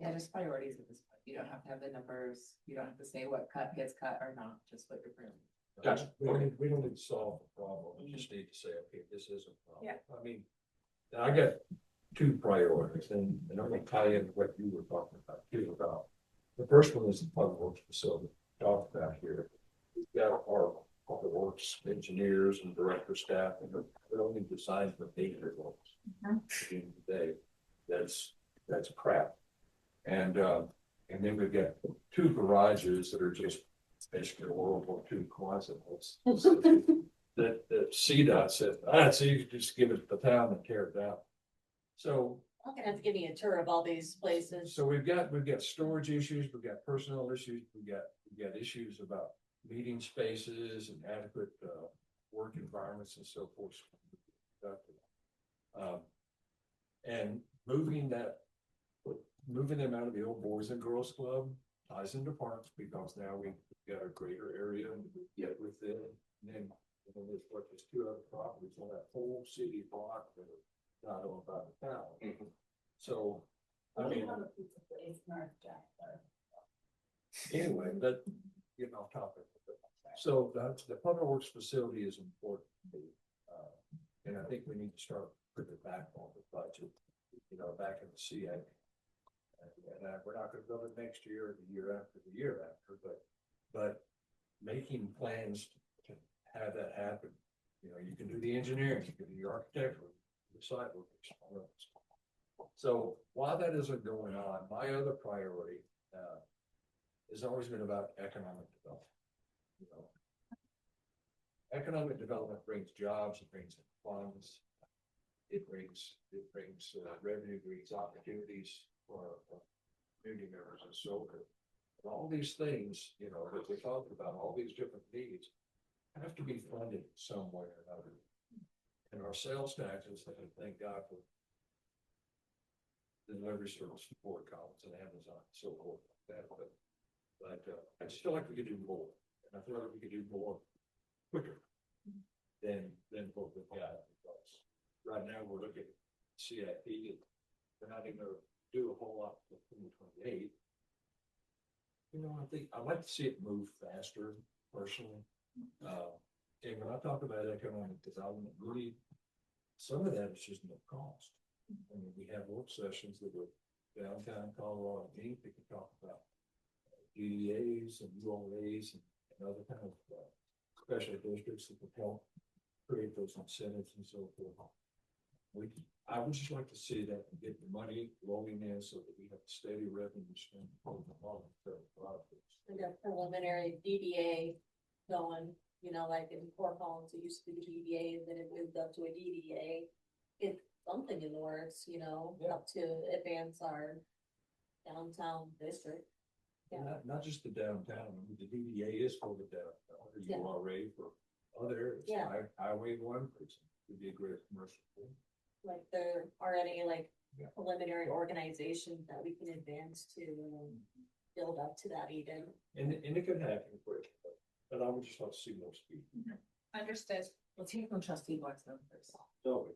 Yeah, just priorities at this point. You don't have to have the numbers. You don't have to say what gets cut or not, just what you're priorities. Gotcha. We don't need to solve the problem. We just need to say, okay, this is a problem. Yeah. I mean, I got two priorities, and I'm gonna tie into what you were talking about too, about the first one is the public works facility talked about here. We've got our public works engineers and director staff, and they're only designed for data works. At the end of the day, that's crap. And then we've got two garages that are just basically World War II closet holes. that CDOT said, so you can just give it to the town and tear it down. So I'm gonna have to give you a tour of all these places. so we've got storage issues, we've got personnel issues, we've got issues about meeting spaces and adequate work environments and so forth. And moving them out of the old Boys and Girls Club ties into parks, because now we've got a greater area and get within, and then there's two other properties on that whole city block that are not owned by the town. So, I mean, anyway, but getting off topic. So the public works facility is important to me. And I think we need to start putting it back on the budget, back in the CA. And we're not gonna build it next year or the year after, but making plans to have that happen. You can do the engineering, you can do the architecture, the site work. So while that isn't going on, my other priority has always been about economic development. Economic development brings jobs, it brings funds, it brings revenue, brings opportunities for community members and so forth. all these things, you know, that we talked about, all these different needs have to be funded some way or another. And our sales taxes, thank God for the delivery service support columns and Amazon, and so forth like that, but I just feel like we could do more, and I feel like we could do more quicker than what we've got. Because right now, we're looking at CIP, and we're not even gonna do a whole lot for 2028. You know, I think I'd like to see it move faster personally. And when I talk about economic development, really, some of that is just no cost. I mean, we have work sessions that were downtown Colorado, we can talk about DDAs and ULAs and other kind of special districts that would help create those incentives and so forth. I would just like to see that and get the money rolling in so that we have steady revenue stream. Like a preliminary DDA going, you know, like in Fort Collins, it used to be the DDA, and then it moved up to a DDA. It's something in the works, you know, Yeah. up to advance our downtown district. Yeah. Not just the downtown, I mean, the DDA is for the downtown, or Yeah. URA for other areas. Yeah. Highway one, would be a great commercial thing. Like there are any like Yeah. preliminary organizations that we can advance to build up to that even. And it could happen quick, but I would just like to see more speed. Understood. Let's hear from trustee Blackstone first. So,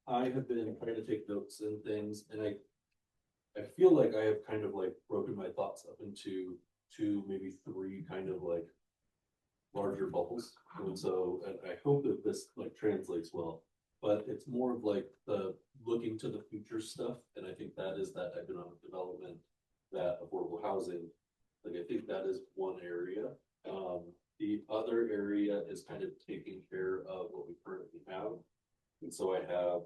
I have been trying to take notes and things, and I feel like I have kind of like broken my thoughts up into two, maybe three kind of like larger bubbles. And so, and I hope that this like translates well, but it's more of like the looking to the future stuff. And I think that is that economic development, that affordable housing. Like, I think that is one area. The other area is kind of taking care of what we currently have. And so I have,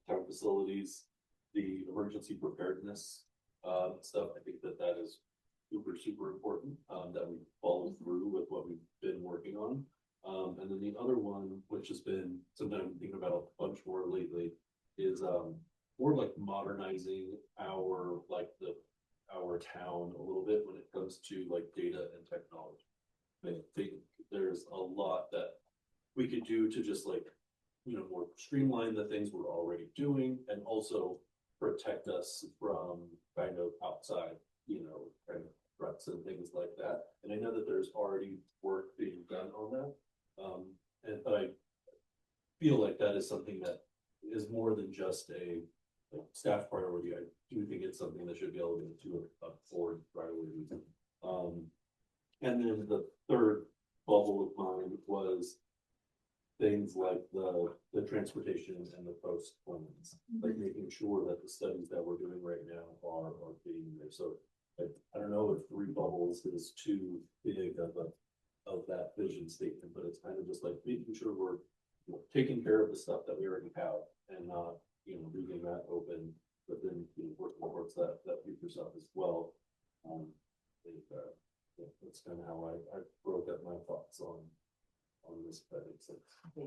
town facilities, the emergency preparedness, stuff. I think that that is super, super important, that we follow through with what we've been working on. And then the other one, which has been something I'm thinking about a bunch more lately, is, more like modernizing our, like our town a little bit when it comes to like data and technology. I think there's a lot that we could do to just like, you know, more streamline the things we're already doing and also protect us from kind of outside, you know, kind of threats and things like that. And I know that there's already work being done on that. But I feel like that is something that is more than just a like, staff priority. I do think it's something that should be elevated to a board priority. And then the third bubble of mine was things like the transportation and the post plans, like making sure that the studies that we're doing right now are being there. So I don't know if three bubbles is too big of that vision statement, but it's kind of just like making sure we're, you know, taking care of the stuff that we already have and not, you know, leaving that open, but then, you know, working towards that future stuff as well. I think that's kind of how I broke up my thoughts on this, if that makes sense. I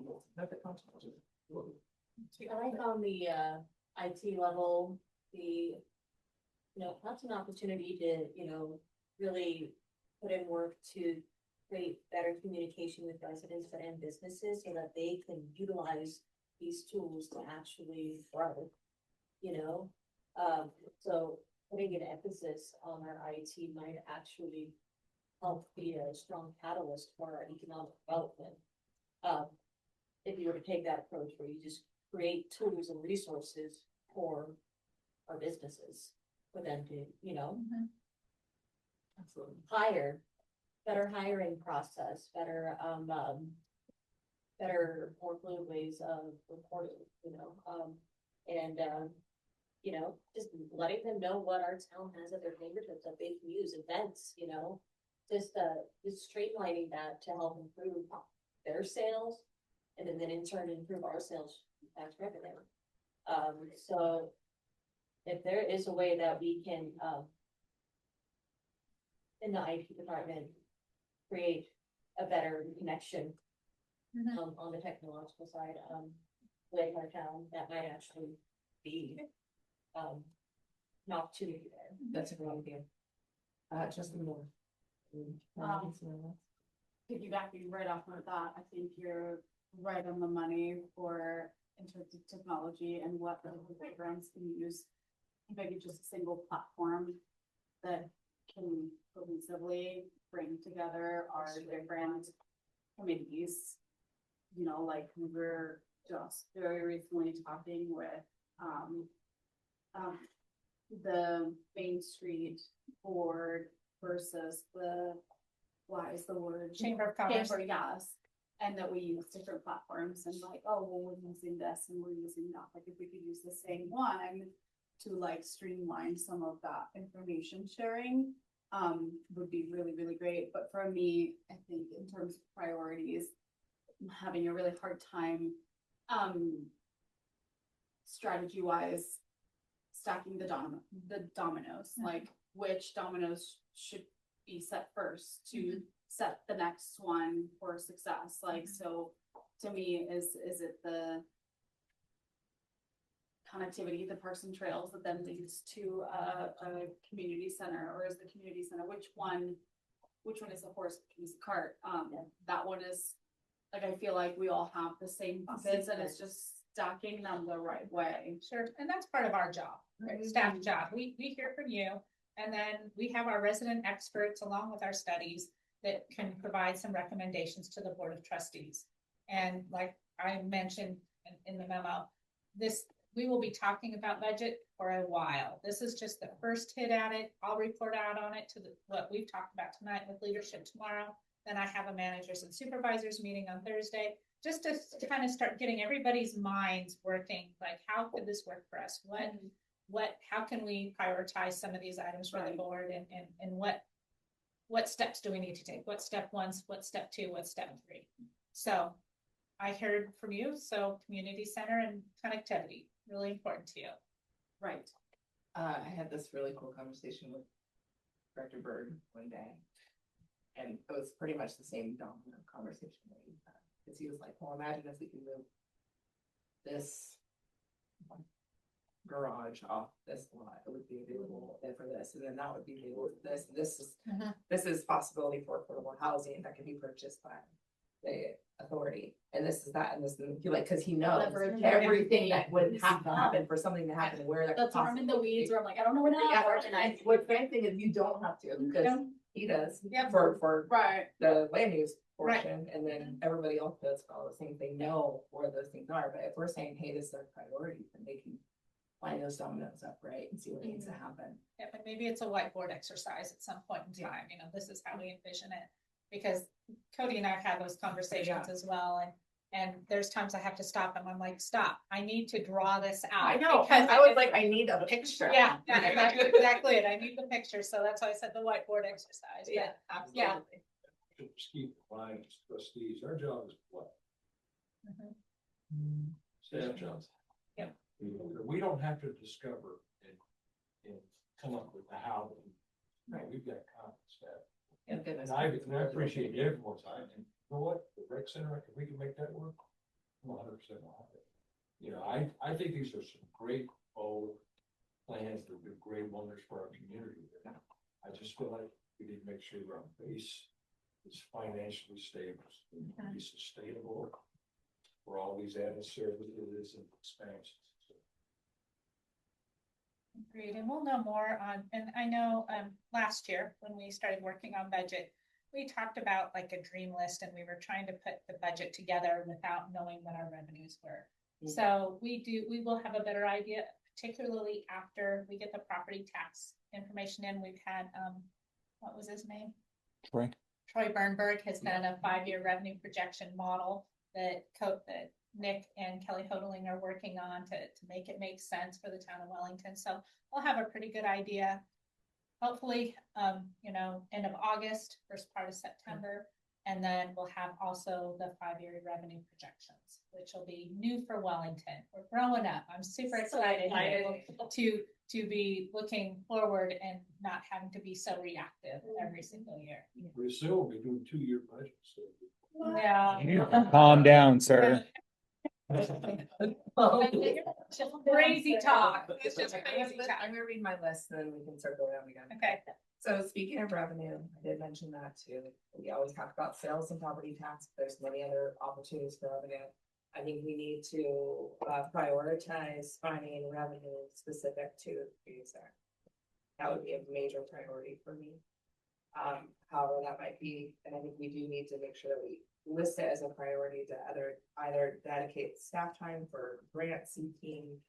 like on the IT level, you know, that's an opportunity to, you know, really put in work to create better communication with residents and businesses so that they can utilize these tools to actually grow, you know? So putting an emphasis on our IT might actually help be a strong catalyst for our economic development. If you were to take that approach where you just create tools and resources for our businesses, for them to, you know, hire, better hiring process, better, better, more fluid ways of reporting, you know, you know, just letting them know what our town has at their fingertips that they can use, events, you know, just streamlining that to help improve their sales and then in turn improve our sales tax revenue. So if there is a way that we can, in the IT department, create a better connection on the technological side, with our town, that might actually be an opportunity there. That's a great idea. Just more. Piggybacking right off of that, I think you're right on the money for in terms of technology and what the programs can use. Maybe just a single platform that can cohesively bring together our different committees. You know, like we were just very recently talking with, the Main Street Board versus the, why is the word? Chamber of Commerce. Chamber, yes, and that we use different platforms and like, oh, well, we're using this and we're using that, like if we could use the same one to like streamline some of that information sharing, would be really, really great, but for me, I think in terms of priorities, I'm having a really hard time, strategy wise, stacking the dominoes, like which dominoes should be set first to set the next one for success, like, so to me, is it the connectivity, the parks and trails that then leads to a community center, or is the community center, which one is the horse, which is the cart? That one is, like, I feel like we all have the same buckets and it's just stacking them the right way. Sure, and that's part of our job, right? Staff job. We hear from you, and then we have our resident experts along with our studies that can provide some recommendations to the Board of Trustees. And like I mentioned in the memo, we will be talking about budget for a while. This is just the first hit at it. I'll report out on it to what we've talked about tonight with leadership tomorrow. Then I have a managers and supervisors meeting on Thursday, just to kind of start getting everybody's minds working, like how could this work for us? How can we prioritize some of these items for the board, and what steps do we need to take? What step one, what step two, what step three? So I heard from you, so community center and connectivity, really important to you. Right. I had this really cool conversation with Director Bird one day. And it was pretty much the same conversation that we had. Because he was like, well, imagine if we can move this garage off this lot, it would be available for this, and then that would be available for this. And this is possibility for affordable housing that can be purchased by the authority. And this is that, and this, and he like, because he knows everything that would have to happen for something to happen, where that. That's why I'm in the weeds where I'm like, I don't know what Yeah, else. and what's great thing is you don't have to, because he does for Right. the land use portion, and then everybody else does follow the same thing, know where those things are. But if we're saying, hey, this is our priority, then they can line those dominoes up, right, and see what needs to happen. Yeah, but maybe it's a whiteboard exercise at some point in time, you know, this is how we envision it. Because Cody and I have had those conversations as well, and there's times I have to stop and I'm like, stop, I need to draw this out. I know, because I was like, I need a picture. Yeah, that's exactly it, I need the picture, so that's why I said the whiteboard exercise. Yeah, absolutely. Just keep in mind, as trustees, our job is what? Staff jobs. Yeah. We don't have to discover and come up with the how. Right. We've got competent staff. And I appreciate everyone's time, and you know what, the rec center, if we can make that work, I'm 100% on it. You know, I think these are some great, bold plans that do great wonders for our community. I just feel like we need to make sure our base is financially stable, be sustainable for all these added services and expansions. Agreed, and we'll know more on, and I know last year when we started working on budget, we talked about like a dream list, and we were trying to put the budget together without knowing what our revenues were. So we will have a better idea, particularly after we get the property tax information in. We've had what was his name? Troy Bernberg has done a 5-year revenue projection model that Nick and Kelly Hodling are working on to make it make sense for the town of Wellington. So we'll have a pretty good idea. Hopefully, you know, end of August, first part of September, and then we'll have also the 5-year revenue projections, which will be new for Wellington. We're growing up. I'm super excited to be looking forward and not having to be so reactive every single year. We still will be doing 2-year budgets. So. Yeah. Calm down, sir. Crazy talk. It's just crazy talk. I'm gonna read my list, and then we can circle around again. Okay. So speaking of revenue, I did mention that too. We always talk about sales and property tax. There's many other opportunities for revenue. I think we need to prioritize finding revenue specific to the user. That would be a major priority for me. However, that might be, and I think we do need to make sure that we list it as a priority to either dedicate staff time for grant seeking,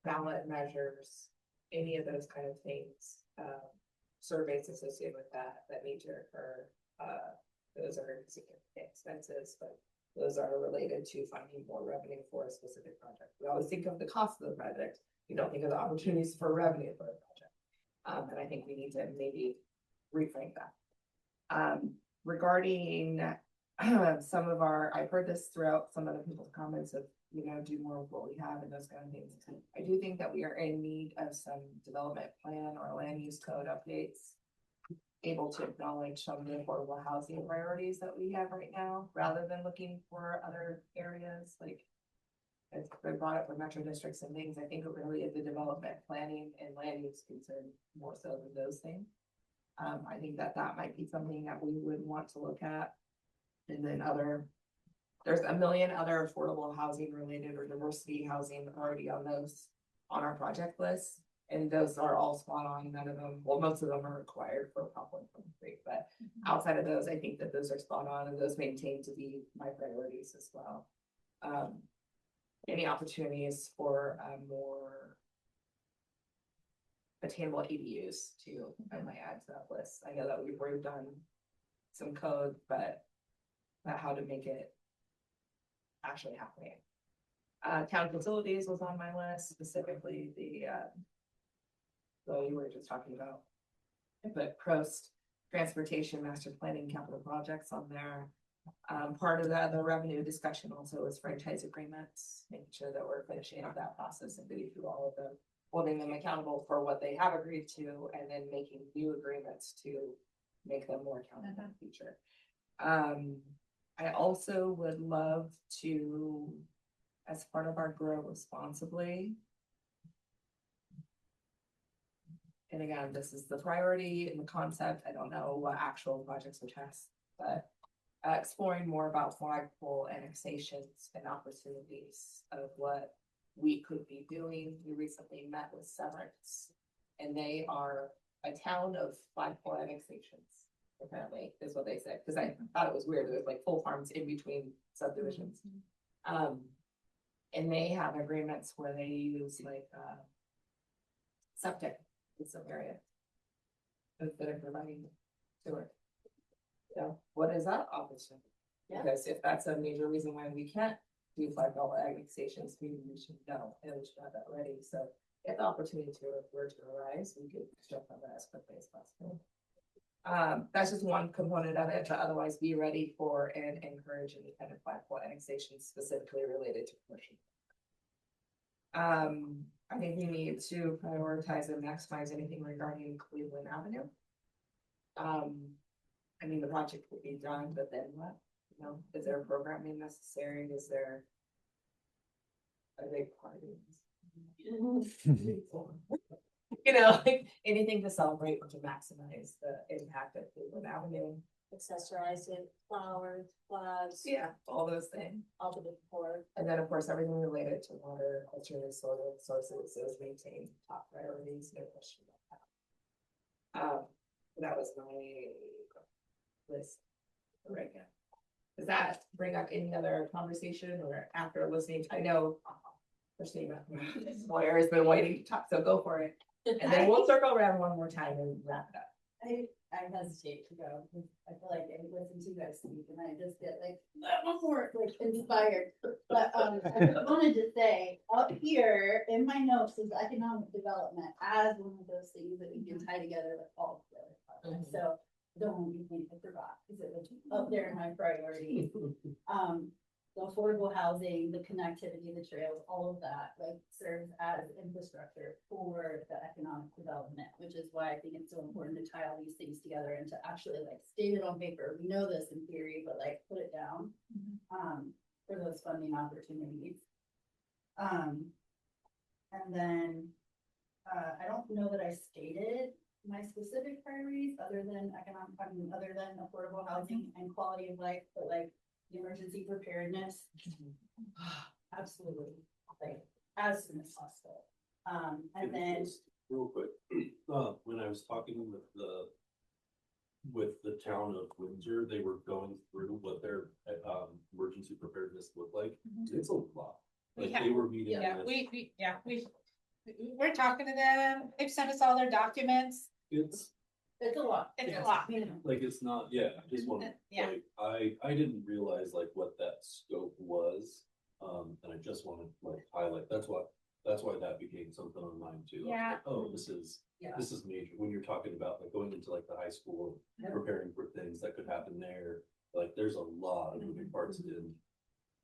ballot measures, any of those kind of things. Surveys associated with that need to occur. Those are significant expenses, but those are related to finding more revenue for a specific project. We always think of the cost of the project. We don't think of the opportunities for revenue for a project. And I think we need to maybe reframe that. Regarding some of our, I've heard this throughout some of the people's comments of, do more of what we have and those kind of things. I do think that we are in need of some development plan or land use code updates, able to acknowledge some of the affordable housing priorities that we have right now, rather than looking for other areas like it's been brought up for metro districts and things. I think it really is the development planning and land use concern more so than those things. I think that might be something that we would want to look at. And then there's a million other affordable housing related or diversity housing already on our project list. And those are all spot on. None of them, well, most of them are required for Prop 123, but outside of those, I think that those are spot on and those maintain to be my priorities as well. Any opportunities for more attainable ADUs too, I might add to that list. I know that we've already done some code, but how to make it actually happening. Town facilities was on my list, specifically the you were just talking about, but Prost transportation master planning capital projects on there. Part of the revenue discussion also is franchise agreements, making sure that we're finishing up that process and getting through all of them, holding them accountable for what they have agreed to, and then making new agreements to make them more accountable in the future. I also would love to, as part of our grow responsibly, and again, this is the priority and the concept. I don't know what actual projects will test, but exploring more about flagpole annexations and opportunities of what we could be doing. We recently met with Severance, and they are a town of flagpole annexations. Apparently, is what they said, because I thought it was weird. There's like full farms in between subdivisions. And they have agreements where they use like septic in some area instead of providing sewer. So what is that opportunity? Yeah. Because if that's a major reason why we can't do flagpole annexations, maybe we should know and we should have that ready. So if the opportunity were to arise, we could jump on that as quickly as possible. That's just one component of it, to otherwise be ready for and encourage any kind of flagpole annexation specifically related to commercial. I think we need to prioritize and maximize anything regarding Cleveland Avenue. I mean, the project will be done, but then what? Is there programming necessary? Is there a big party? Like anything to celebrate or to maximize the impact of Cleveland Avenue. Accessorize it, flowers, flags. Yeah, all those things. All the before. And then, of course, everything related to water, alternative sources is maintained top priorities, no question about that. That was my list right now. Does that bring up any other conversation or after listening? I know Christina, lawyer has been waiting to talk, so go for it. And then we'll circle around one more time and wrap it up. I hesitate to go. I feel like I listen to you guys speak and I just get like, more like inspired. But I wanted to say up here in my notes is economic development as one of those things that we can tie together with all the other projects. So don't want you to think I forgot because it was up there in my priority. The affordable housing, the connectivity, the trails, all of that like serves as infrastructure for the economic development, which is why I think it's so important to tie all these things together and to actually like state it on paper. We know this in theory, but like put it down for those funding opportunities. And then, I don't know that I stated my specific priorities other than other than affordable housing and quality of life, but like the emergency preparedness. Absolutely, like as soon as possible. And then, Real quick, when I was talking with the town of Windsor, they were going through what their emergency preparedness looked like. It's a lot. Like they were meeting. Yeah, with- we're talking to them. They've sent us all their documents. It's it's a lot. It's a lot. like, it's not, yeah, I just want, Yeah. like, I didn't realize like what that scope was. And I just want to like highlight, that's why that became something on mine too. I was Yeah. like, oh, this is major, when you're talking about like going into like the high school, preparing for things that could happen there. Like, there's a lot of moving parts in,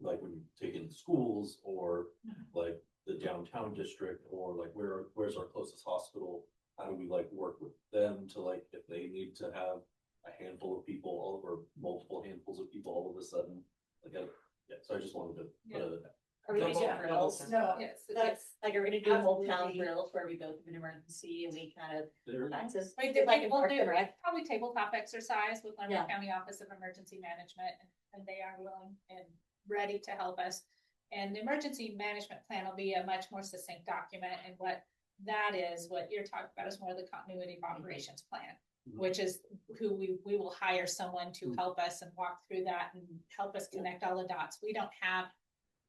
like when you take in schools or like the downtown district, or like where's our closest hospital? How do we like work with them to like, if they need to have a handful of people, or multiple handfuls of people all of a sudden, like, so I just wanted to put a. Are we gonna do drills? No, Yes. that's, Like, are we gonna do whole town Absolutely. drills where we go through an emergency and we kind of There, access? We like did, in we'll Parks do and Rec? probably tabletop exercise with Lebanon Yeah. County Office of Emergency Management, and they are willing and ready to help us. And the emergency management plan will be a much more succinct document, and what that is, what you're talking about is more the continuity of operations plan, Mhm. which is who we will hire someone to help us and walk through that and help us connect all the dots. We don't have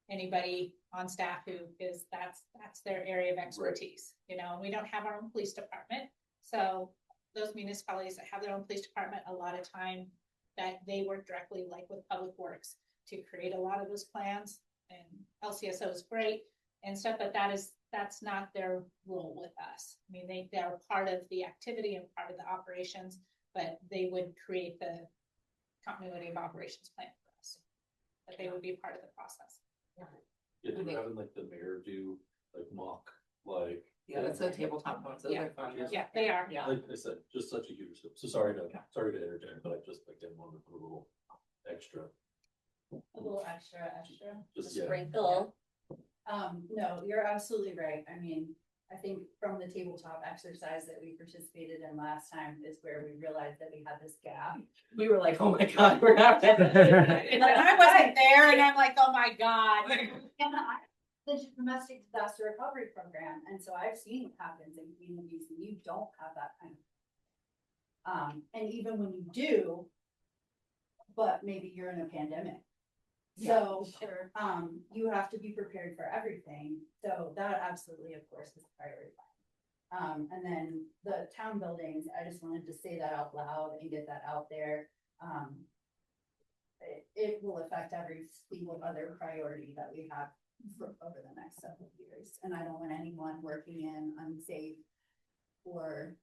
anybody on staff who is, that's their area of expertise, you know, and we don't have our own police department. So those municipalities that have their own police department, a lot of time that they work directly like with Public Works to create a lot of those plans, and LCSO is great and stuff, but that's not their role with us. I mean, they're part of the activity and part of the operations, but they would create the continuity of operations plan for us. But they would be part of the process. Yeah, they're having like the mayor do like mock, like. Yeah, that's a tabletop ones, those are fun. Yeah, they are. Yeah. Like I said, just such a huge scope. So sorry to interject, but I just like didn't want to put a little extra. a little extra. Just, yeah. Sprinkle. No, you're absolutely right. I mean, I think from the tabletop exercise that we participated in last time is where we realized that we had this gap. We were like, oh my God, we're not. And I wasn't there, and I'm like, oh my God. The domestic disaster recovery program, and so I've seen what happens in communities when you don't have that kind of. And even when you do, but maybe you're in a pandemic. So, Sure. you have to be prepared for everything, so that absolutely, of course, is a priority. And then the town buildings, I just wanted to say that out loud and get that out there. It will affect every single other priority that we have over the next several years, and I don't want anyone working in unsafe or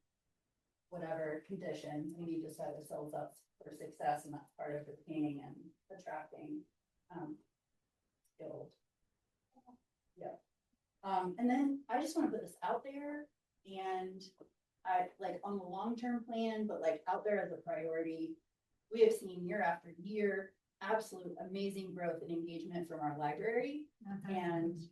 whatever conditions. We need to set ourselves up for success, and that's part of retaining and attracting skilled. Yeah. And then I just want to put this out there, and I like on the long-term plan, but like out there as a priority. We have seen year after year absolute amazing growth and engagement from our library, and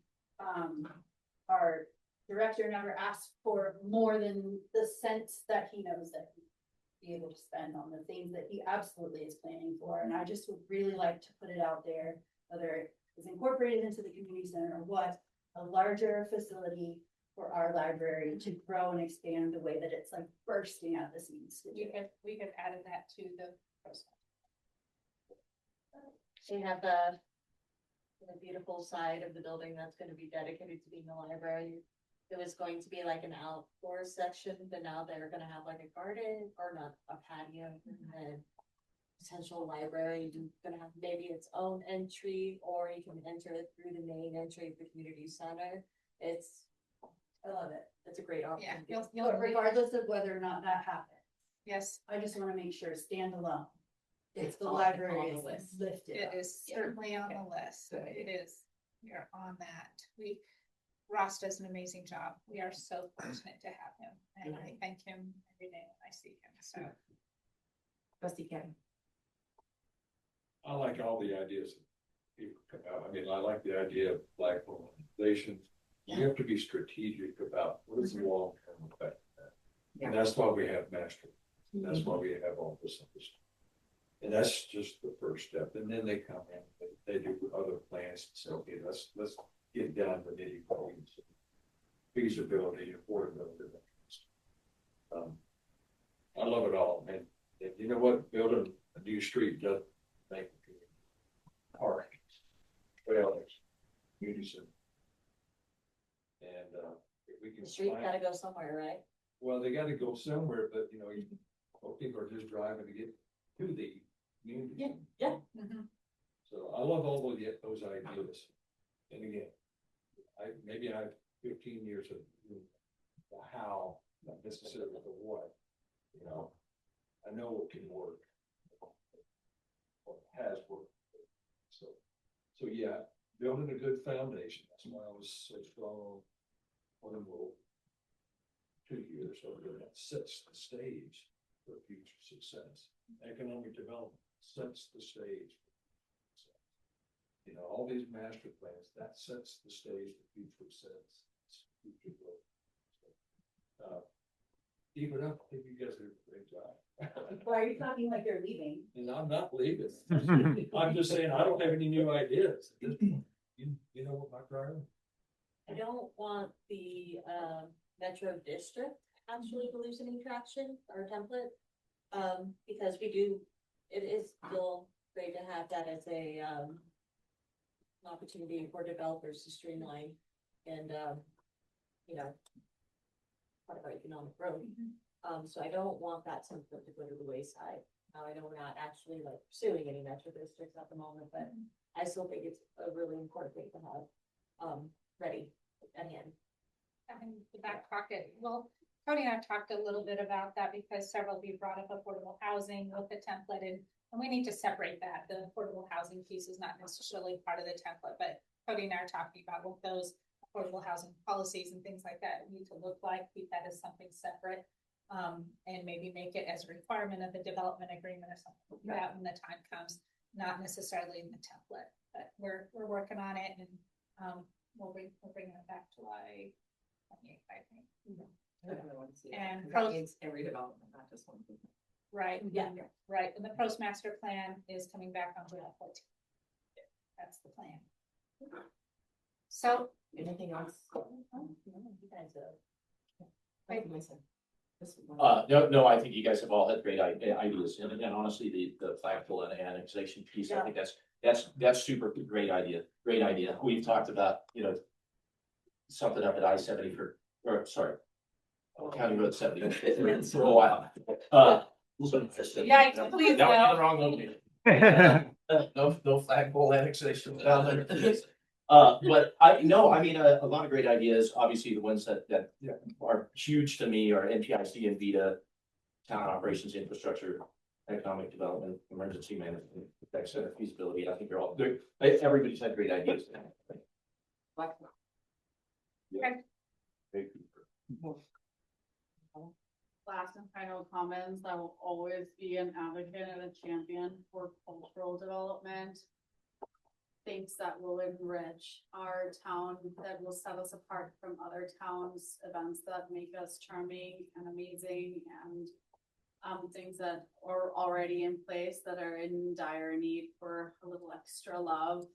our director never asked for more than the cents that he knows that he'd be able to spend on the things that he absolutely is planning for. And I just would really like to put it out there, whether it is incorporated into the community center or what, a larger facility for our library to grow and expand the way that it's like bursting at the seams. We have added that to the process. So you have the beautiful side of the building that's gonna be dedicated to being a library. It was going to be like an outdoor section, but now they're gonna have like a garden, or not, a patio, and then potential library, gonna have maybe its own entry, or you can enter it through the main entry of the community center. I love it. It's a great Yeah, opportunity. But regardless of whether or not that happens, yes, I just want to make sure standalone. It's the on library the is list. lifted. it up. is certainly on the list. Good. It is. We are on that. Ross does an amazing job. We are so fortunate to have him, and I thank him every day when I see him, so. Trustee Ken. I like all the ideas people come out. I mean, I like the idea of flagpole organization. You have to be strategic about what is the long-term effect of that. And that's why we have master. And that's why we have all this other stuff. And that's just the first step. And then they come in, they do other plans and say, okay, let's get down to the nitty gritty. Feasibility, affordability. I love it all, and you know what, building a new street doesn't make it good. Park, trails, community center. And if we can. The street find- gotta go somewhere, right? Well, they gotta go somewhere, but you know, people are just driving to get to the community. Yeah, yeah. So I love all of those ideas. And again, maybe I have 15 years of the how, not necessarily the what, you know. I know what can work. What has worked. So yeah, building a good foundation. That's why I was so strong on the move 2 years over that sets the stage for future success. Economic development sets the stage. You know, all these master plans, that sets the stage for future success. Future growth. Keep it up. I think you guys do a great job. Why are you talking like you're leaving? And I'm not leaving. I'm just saying, I don't have any new ideas. You know what my priority? I don't want the metro district actually to lose any traction or template. Because it is still great to have that as a an opportunity for developers to streamline and you know, part of our economic growth. So I don't want that template to go to the wayside. Now, I know we're not actually like pursuing any metro districts at the moment, but I still think it's a really important thing to have ready at hand. Having the back pocket, well, Cody and I talked a little bit about that because several of you brought up affordable housing with the template, and we need to separate that. The affordable housing piece is not necessarily part of the template, but Cody and I are talking about what those affordable housing policies and things like that need to look like, keep that as something separate. And maybe make it as a requirement of the development agreement or something like that when the time comes, not necessarily in the template, but we're working on it, and we'll bring it back July 28th, I think. And That means every development, not just one. Right, yeah, right, and the pros master plan is coming back on July 14th. That's the plan. So. Anything else? You guys, No, I think you guys have all had great ideas, and honestly, the flagpole and annexation piece, I think that's super great idea, We've talked about, you know, something up at I-70 County Road 70 for a while. Yeah, please That was no. the wrong location. No flagpole annexation down there. But I mean, a lot of great ideas, obviously the ones that are huge to me are NPIC and VITA, town operations, infrastructure, economic development, emergency management, tech center feasibility. I think they're all good. Everybody's had great ideas. Last and final comments, I will always be an advocate and a champion for cultural development. Things that will enrich our town, that will set us apart from other towns, events that make us charming and amazing, and things that are already in place that are in dire need for a little extra love.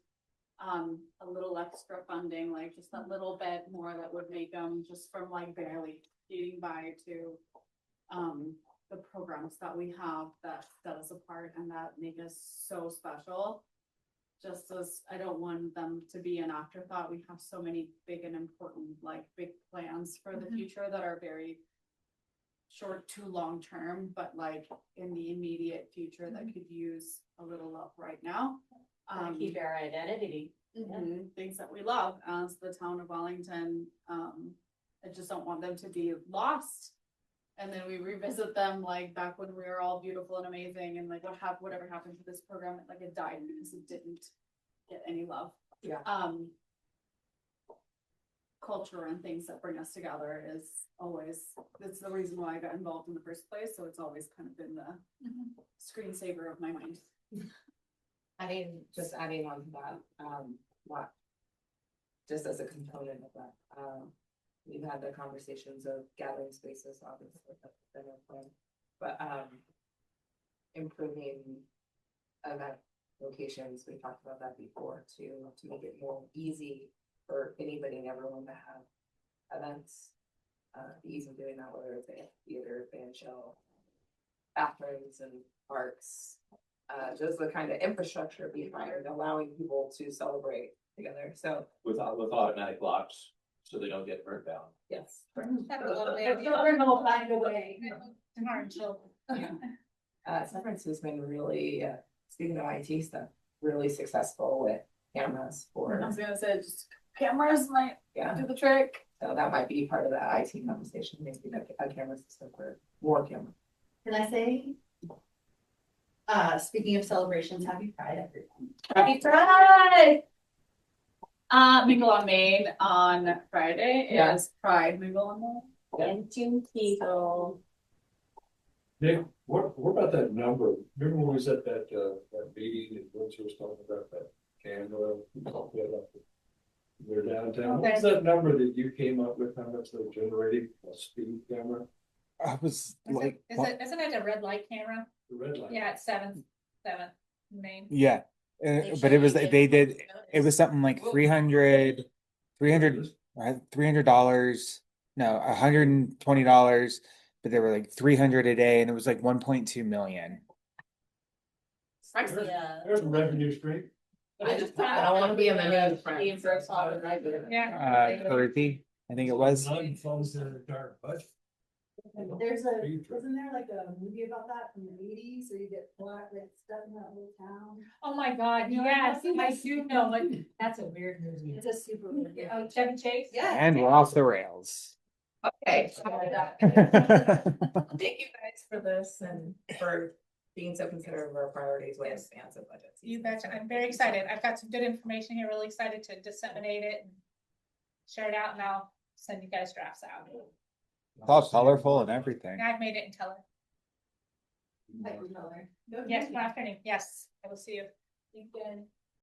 A little extra funding, like just a little bit more that would make them just from like barely getting by to the programs that we have that set us apart and that make us so special. Just as I don't want them to be an afterthought, we have so many big and important, like big plans for the future that are very short to long term, but like in the immediate future that could use a little love right now. keep our identity. Things that we love as the town of Wellington. I just don't want them to be lost. And then we revisit them like back when we were all beautiful and amazing, and like whatever happened to this program, like it died because it didn't get any love. Yeah. Culture and things that bring us together is always, it's the reason why I got involved in the first place, so it's always kind of been the screensaver of my mind. Just adding on to that, what? Just as a component of that, we've had the conversations of gathering spaces, obviously, that's been our plan, but, improving event locations, we talked about that before, to make it more easy for anybody and everyone to have events. The ease of doing that, whether it's a theater, band show, bathrooms and parks, just the kind of infrastructure behind allowing people to celebrate together, so, With automatic locks, so they don't get burnt down. yes. That's a lovely idea. Children will find a way. Darn children. San Francisco's been really, speaking of IT stuff, really successful with cameras I for, was gonna say, just cameras might yeah, do the trick. so that might be part of the IT conversation, maybe a camera system for more cameras. Can I say? Speaking of celebrations, happy Pride, everyone. Happy Pride! Mingle on Main on Friday Yeah. is Pride Mingle on Main. And Junquito. Nick, what about that number? Remember when we was at that meeting and Windsor was talking about that camera? We're downtown. What was that number that you came up with? How much they're generating a speed camera? I was Is like, isn't it a red light camera? The red light. Yeah, it's 7th Main. yeah, but it was, they did, it was something like $300, no, $120, but they were like 300 a day, and it was like 1.2 million. Yeah. There's a revenue stream. I don't wanna be in the news, friend. Yeah. Thursday, I think it was. None falls in the entire budget. There's wasn't there like a movie about that from the eighties, where you get black, like stuck in that little town? Oh my God, You know, yes, I I do know it. That's a weird movie. It's a super weird. Oh, Chevy Chase? Yeah. And we're off the rails. Okay. Thank you guys for this and for being so considerate of our priorities with expansive budgets. You betcha. I'm very excited. I've got some good information here, really excited to disseminate it and share it out, and I'll send you guys drafts out. It's all colorful and everything. I've made it in color. Yes, good afternoon. Yes, I will see you. You can.